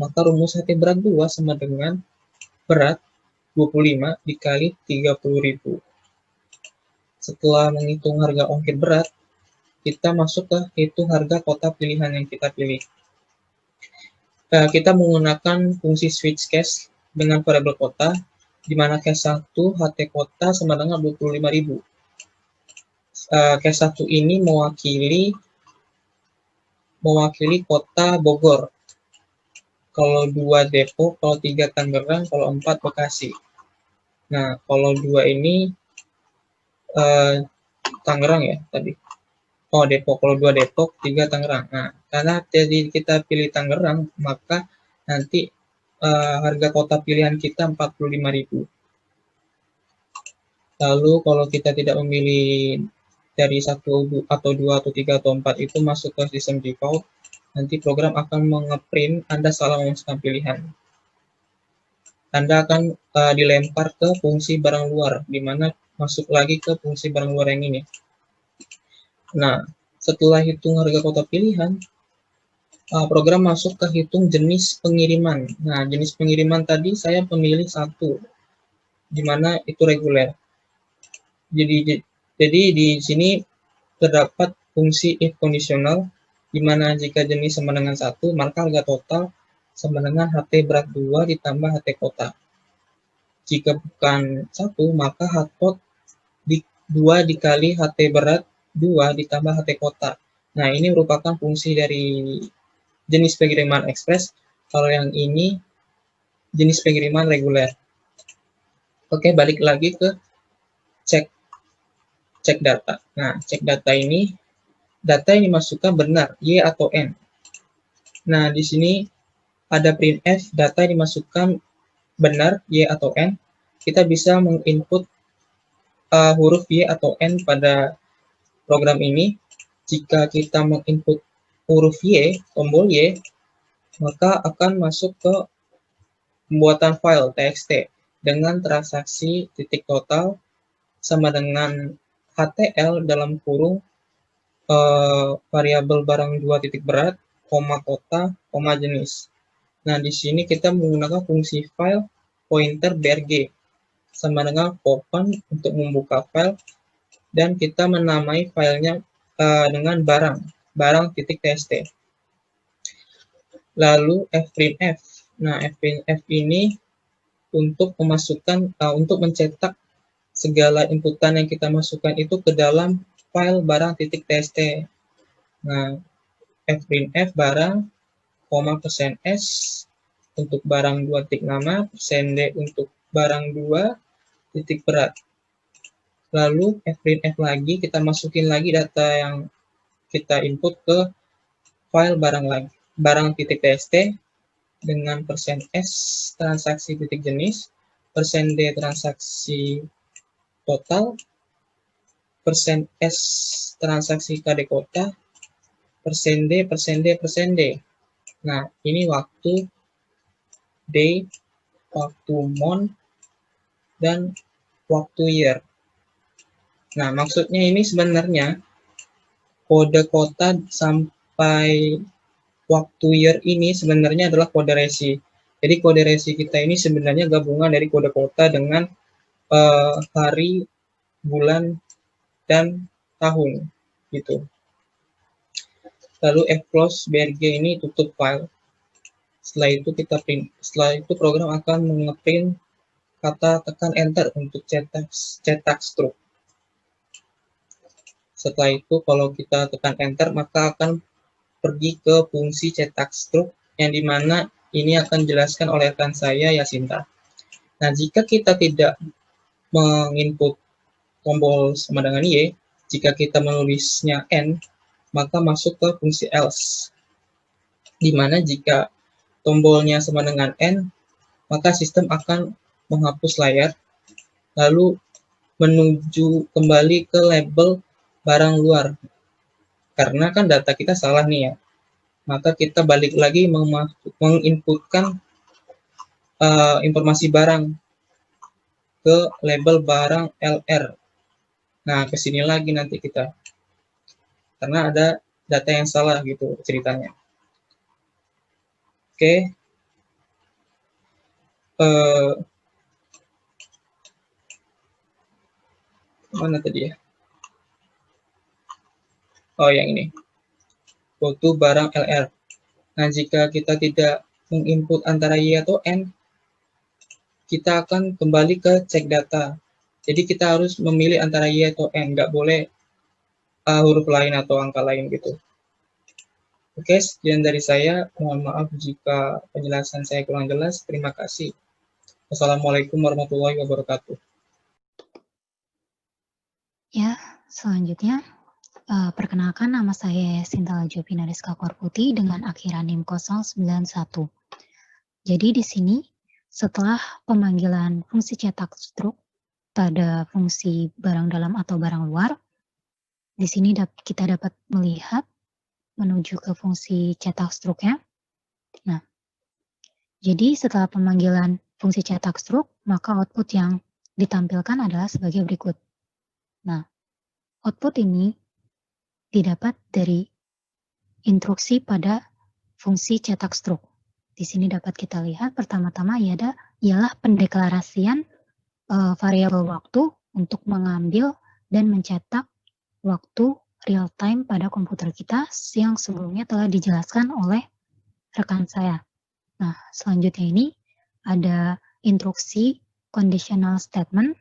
maka rumus HT berat 2 sama dengan berat 25 dikali 30.000. Setelah menghitung harga ongkir berat, kita masuk ke hitung harga kota pilihan yang kita pilih. Kita menggunakan fungsi switch case dengan variabel kota, di mana case 1 HT kota sama dengan 25.000. Case 1 ini mewakili kota Bogor. Kalau 2 Depok, kalau 3 Tangerang, kalau 4 Bekasi. Nah, kalau 2 ini Tangerang ya tadi. Oh, Depok. Kalau 2 Depok, 3 Tangerang. Nah, karena jadi kita pilih Tangerang, maka nanti harga kota pilihan kita 45.000. Lalu kalau kita tidak memilih dari 1 atau 2 atau 3 atau 4 itu masuk ke sistem default, nanti program akan mengeprint Anda salah memasukkan pilihan. Anda akan dilempar ke fungsi barang luar, di mana masuk lagi ke fungsi barang luar yang ini. Nah, setelah hitung harga kota pilihan, program masuk ke hitung jenis pengiriman. Nah, jenis pengiriman tadi saya memilih 1, di mana itu reguler. Jadi di sini terdapat fungsi if conditional, di mana jika jenis sama dengan 1, maka harga total sama dengan HT berat 2 ditambah HT kota. Jika bukan 1, maka HTOT 2 dikali HT berat 2 ditambah HT kota. Nah, ini merupakan fungsi dari jenis pengiriman ekspres. Kalau yang ini jenis pengiriman reguler. Oke, balik lagi ke cek data. Nah, cek data ini, data yang dimasukkan benar, Y atau N. Nah, di sini ada printf, data yang dimasukkan benar, Y atau N. Kita bisa menginput huruf Y atau N pada program ini. Jika kita menginput huruf Y, tombol Y, maka akan masuk ke pembuatan file txt dengan transaksi titik total sama dengan HTL dalam kurung variabel barang 2 titik berat, koma kota, koma jenis. Nah, di sini kita menggunakan fungsi file pointer brg sama dengan open untuk membuka file, dan kita menamai filenya dengan barang titik txt. Lalu fprintf. Nah, fprintf ini untuk memasukkan untuk mencetak segala inputan yang kita masukkan itu ke dalam file barang titik txt. Nah, fprintf barang, koma %s untuk barang 2 titik nama, %d untuk barang 2 titik berat. Lalu fprintf lagi, kita masukin lagi data yang kita input ke file barang titik txt dengan %s transaksi titik jenis, %d transaksi total, %s transaksi KD kota, %d. Nah, ini waktu, day, waktu month, dan waktu year. Nah, maksudnya ini sebenarnya kode kota sampai waktu year ini sebenarnya adalah kode resi. Jadi kode resi kita ini sebenarnya gabungan dari kode kota dengan hari, bulan, dan tahun gitu. Lalu fclose brg ini tutup file. Setelah itu kita print. Setelah itu program akan nge-print kata tekan enter untuk cetak struk. Setelah itu kalau kita tekan enter maka akan pergi ke fungsi cetak struk yang dimana ini akan dijelaskan oleh rekan saya Yasinta. Nah, jika kita tidak menginput tombol sama dengan Y, jika kita menulisnya N, maka masuk ke fungsi else. Dimana jika tombolnya sama dengan N, maka sistem akan menghapus layar, lalu menuju kembali ke label barang luar. Karena kan data kita salah nih ya. Maka kita balik lagi menginputkan informasi barang ke label barang LR. Nah, ke sini lagi nanti kita. Karena ada data yang salah gitu ceritanya. Oke. Mana tadi ya? Oh, yang ini. Go to barang LR. Nah, jika kita tidak menginput antara Y atau N, kita akan kembali ke cek data. Jadi kita harus memilih antara Y atau N, nggak boleh huruf lain atau angka lain gitu. Oke, sekian dari saya. Mohon maaf jika penjelasan saya kurang jelas. Terima kasih. Wassalamualaikum warahmatullahi wabarakatuh. Ya, selanjutnya perkenalkan nama saya Yasinta Lajopina Rizka Korputi dengan akhiran NIM 091. Jadi di sini setelah pemanggilan fungsi cetak struk pada fungsi barang dalam atau barang luar, di sini kita dapat melihat menuju ke fungsi cetak struknya. Nah, jadi setelah pemanggilan fungsi cetak struk, maka output yang ditampilkan adalah sebagai berikut. Nah, output ini didapat dari instruksi pada fungsi cetak struk. Di sini dapat kita lihat pertama-tama ialah pendeklarasian variabel waktu untuk mengambil dan mencetak waktu real time pada komputer kita yang sebelumnya telah dijelaskan oleh rekan saya. Nah, selanjutnya ini ada instruksi conditional statement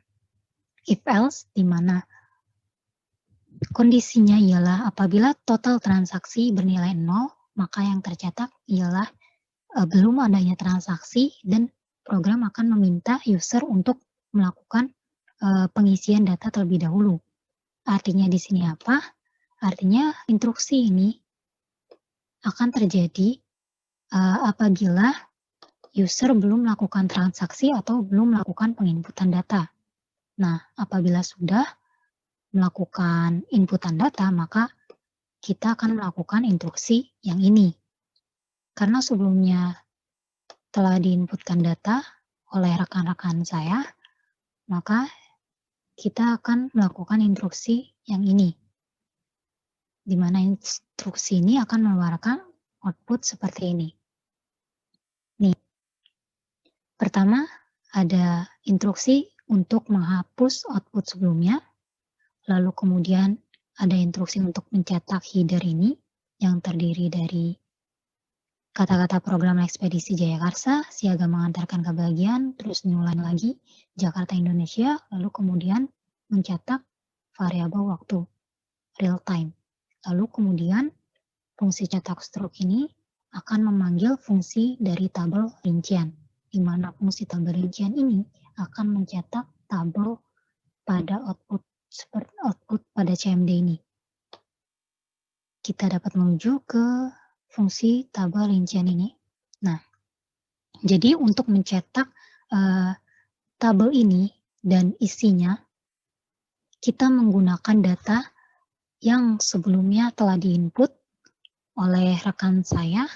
if else, di mana kondisinya ialah apabila total transaksi bernilai 0, maka yang tercetak ialah belum adanya transaksi dan program akan meminta user untuk melakukan pengisian data terlebih dahulu. Artinya di sini apa? Artinya instruksi ini akan terjadi apabila user belum melakukan transaksi atau belum melakukan penginputan data. Nah, apabila sudah melakukan inputan data, maka kita akan melakukan instruksi yang ini. Karena sebelumnya telah diinputkan data oleh rekan-rekan saya, maka kita akan melakukan instruksi yang ini, di mana instruksi ini akan mengeluarkan output seperti ini. Nih, pertama ada instruksi untuk menghapus output sebelumnya, lalu kemudian ada instruksi untuk mencetak header ini yang terdiri dari kata-kata program ekspedisi Jayakarsa, siaga mengantarkan kebahagiaan, terus new line lagi, Jakarta Indonesia, lalu kemudian mencetak variabel waktu, real time. Lalu kemudian fungsi cetak struk ini akan memanggil fungsi dari tabel rincian, di mana fungsi tabel rincian ini akan mencetak tabel pada output, seperti output pada CMD ini. Kita dapat menuju ke fungsi tabel rincian ini. Nah, jadi untuk mencetak tabel ini dan isinya, kita menggunakan data yang sebelumnya telah diinput oleh rekan saya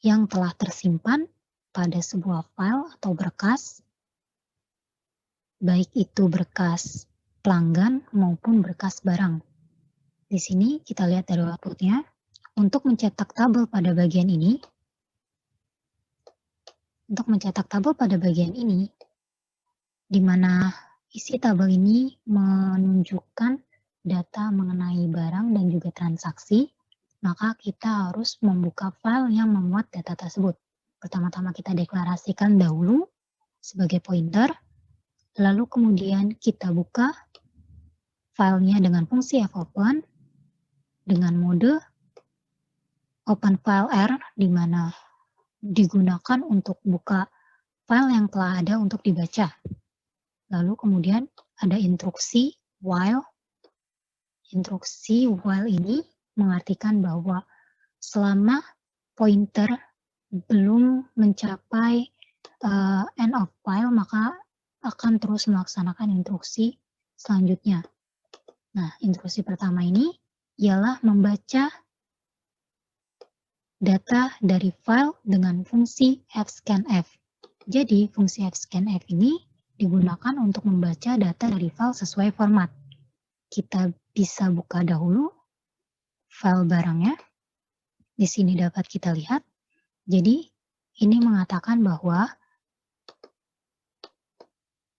yang telah tersimpan pada sebuah file atau berkas, baik itu berkas pelanggan maupun berkas barang. Di sini kita lihat dari outputnya. Untuk mencetak tabel pada bagian ini, di mana isi tabel ini menunjukkan data mengenai barang dan juga transaksi, maka kita harus membuka file yang memuat data tersebut. Pertama-tama kita deklarasikan dahulu sebagai pointer, lalu kemudian kita buka filenya dengan fungsi fopen dengan mode open file R, di mana digunakan untuk buka file yang telah ada untuk dibaca. Lalu kemudian ada instruksi while. Instruksi while ini mengartikan bahwa selama pointer belum mencapai end of file, maka akan terus melaksanakan instruksi selanjutnya. Nah, instruksi pertama ini ialah membaca data dari file dengan fungsi fscanf. Jadi, fungsi fscanf ini digunakan untuk membaca data dari file sesuai format. Kita bisa buka dahulu file barangnya. Di sini dapat kita lihat. Jadi, ini mengatakan bahwa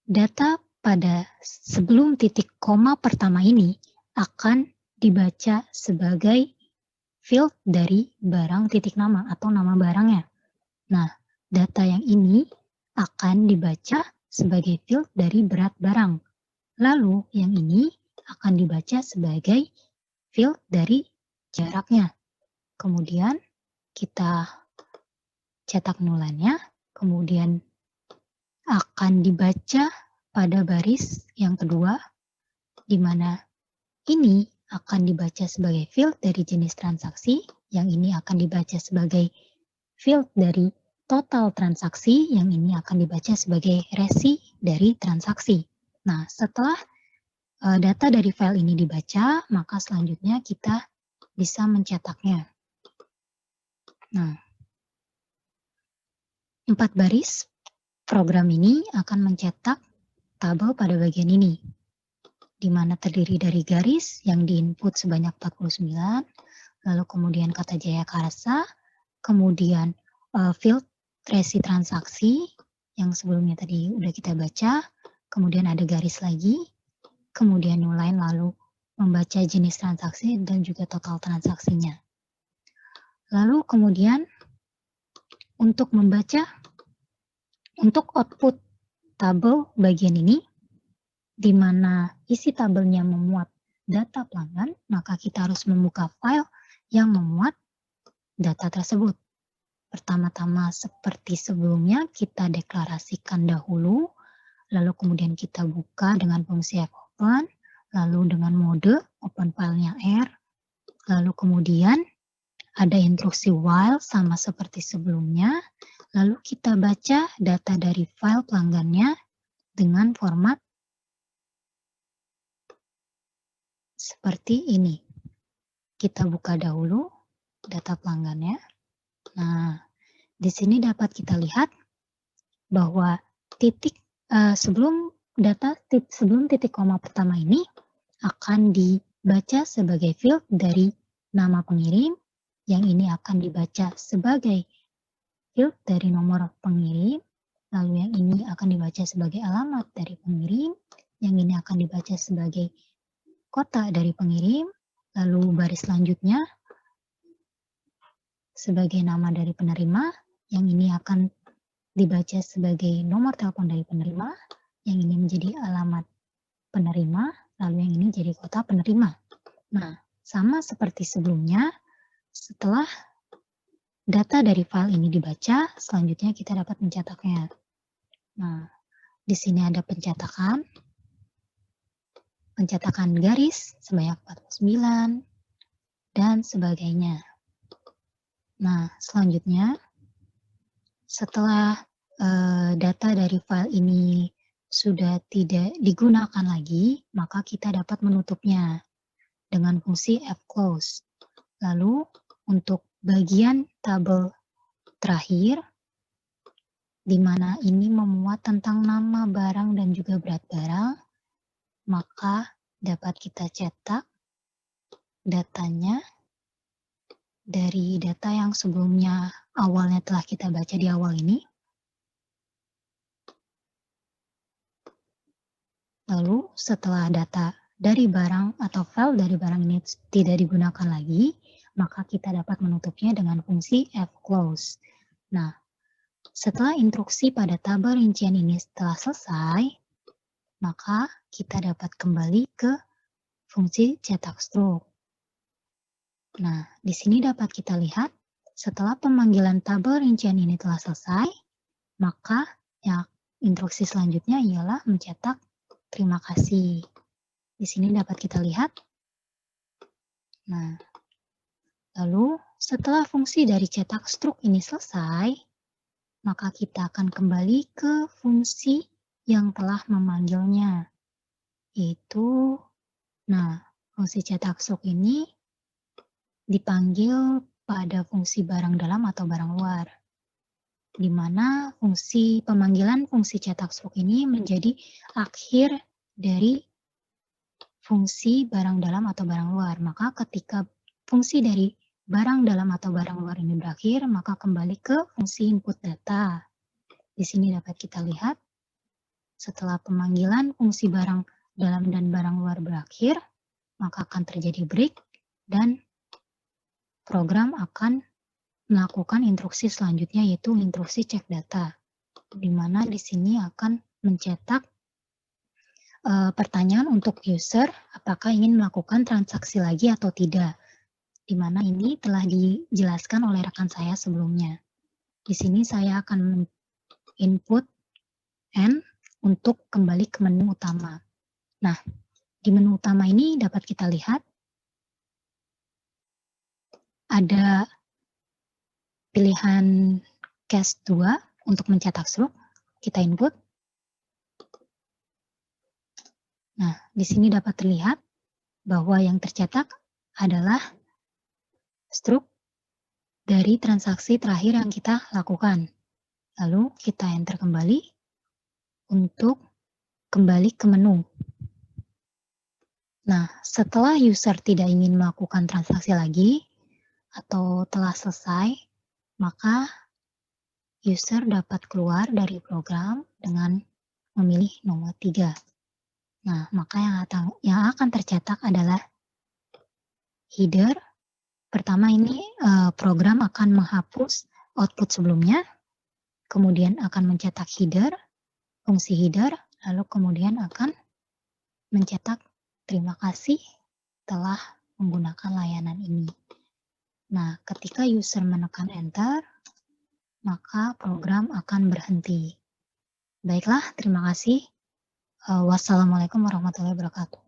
data pada sebelum titik koma pertama ini akan dibaca sebagai field dari barang titik nama atau nama barangnya. Nah, data yang ini akan dibaca sebagai field dari berat barang. Lalu yang ini akan dibaca sebagai field dari jaraknya. Kemudian kita cetak nulannya, kemudian akan dibaca pada baris yang kedua, di mana ini akan dibaca sebagai field dari jenis transaksi, yang ini akan dibaca sebagai field dari total transaksi, yang ini akan dibaca sebagai resi dari transaksi. Nah, setelah data dari file ini dibaca, maka selanjutnya kita bisa mencetaknya. Nah, 4 baris program ini akan mencetak tabel pada bagian ini, di mana terdiri dari garis yang diinput sebanyak 49, lalu kemudian kata Jayakarsa, kemudian field resi transaksi yang sebelumnya tadi udah kita baca, kemudian ada garis lagi, kemudian new line, lalu membaca jenis transaksi dan juga total transaksinya. Lalu kemudian untuk membaca, untuk output tabel bagian ini, di mana isi tabelnya memuat data pelanggan, maka kita harus membuka file yang memuat data tersebut. Pertama-tama seperti sebelumnya, kita deklarasikan dahulu, lalu kemudian kita buka dengan fungsi fopen, lalu dengan mode open filenya R, lalu kemudian ada instruksi while sama seperti sebelumnya, lalu kita baca data dari file pelanggannya dengan format seperti ini. Kita buka dahulu data pelanggannya. Nah, di sini dapat kita lihat bahwa sebelum titik koma pertama ini akan dibaca sebagai field dari nama pengirim, yang ini akan dibaca sebagai field dari nomor pengirim, lalu yang ini akan dibaca sebagai alamat dari pengirim, yang ini akan dibaca sebagai kota dari pengirim, lalu baris selanjutnya sebagai nama dari penerima, yang ini akan dibaca sebagai nomor telepon dari penerima, yang ini menjadi alamat penerima, lalu yang ini jadi kota penerima. Nah, sama seperti sebelumnya, setelah data dari file ini dibaca, selanjutnya kita dapat mencetaknya. Nah, di sini ada pencetakan garis sebanyak 49, dan sebagainya. Nah, selanjutnya, setelah data dari file ini sudah tidak digunakan lagi, maka kita dapat menutupnya dengan fungsi fclose. Lalu, untuk bagian tabel terakhir, di mana ini memuat tentang nama barang dan juga berat barang, maka dapat kita cetak datanya dari data yang sebelumnya awalnya telah kita baca di awal ini. Lalu setelah data dari barang atau file dari barang ini tidak digunakan lagi, maka kita dapat menutupnya dengan fungsi fclose. Nah, setelah instruksi pada tabel rincian ini telah selesai, maka kita dapat kembali ke fungsi cetak struk. Nah, di sini dapat kita lihat, setelah pemanggilan tabel rincian ini telah selesai, maka instruksi selanjutnya ialah mencetak terima kasih. Di sini dapat kita lihat. Nah, lalu setelah fungsi dari cetak struk ini selesai, maka kita akan kembali ke fungsi yang telah memanggilnya. Yaitu, fungsi cetak struk ini dipanggil pada fungsi barang dalam atau barang luar, di mana fungsi pemanggilan fungsi cetak struk ini menjadi akhir dari fungsi barang dalam atau barang luar. Maka ketika fungsi dari barang dalam atau barang luar ini berakhir, maka kembali ke fungsi input data. Di sini dapat kita lihat, setelah pemanggilan fungsi barang dalam dan barang luar berakhir, maka akan terjadi break dan program akan melakukan instruksi selanjutnya, yaitu instruksi cek data, di mana di sini akan mencetak pertanyaan untuk user apakah ingin melakukan transaksi lagi atau tidak, di mana ini telah dijelaskan oleh rekan saya sebelumnya. Di sini saya akan input N untuk kembali ke menu utama. Nah, di menu utama ini dapat kita lihat ada pilihan case 2 untuk mencetak struk. Kita input. Nah, di sini dapat terlihat bahwa yang tercetak adalah struk dari transaksi terakhir yang kita lakukan. Lalu kita enter kembali untuk kembali ke menu. Nah, setelah user tidak ingin melakukan transaksi lagi atau telah selesai, maka user dapat keluar dari program dengan memilih nomor 3. Nah, maka yang akan tercetak adalah header. Pertama ini program akan menghapus output sebelumnya, kemudian akan mencetak header, fungsi header, lalu kemudian akan mencetak terima kasih telah menggunakan layanan ini. Nah, ketika user menekan enter, maka program akan berhenti. Baiklah, terima kasih. Wassalamualaikum warahmatullahi wabarakatuh.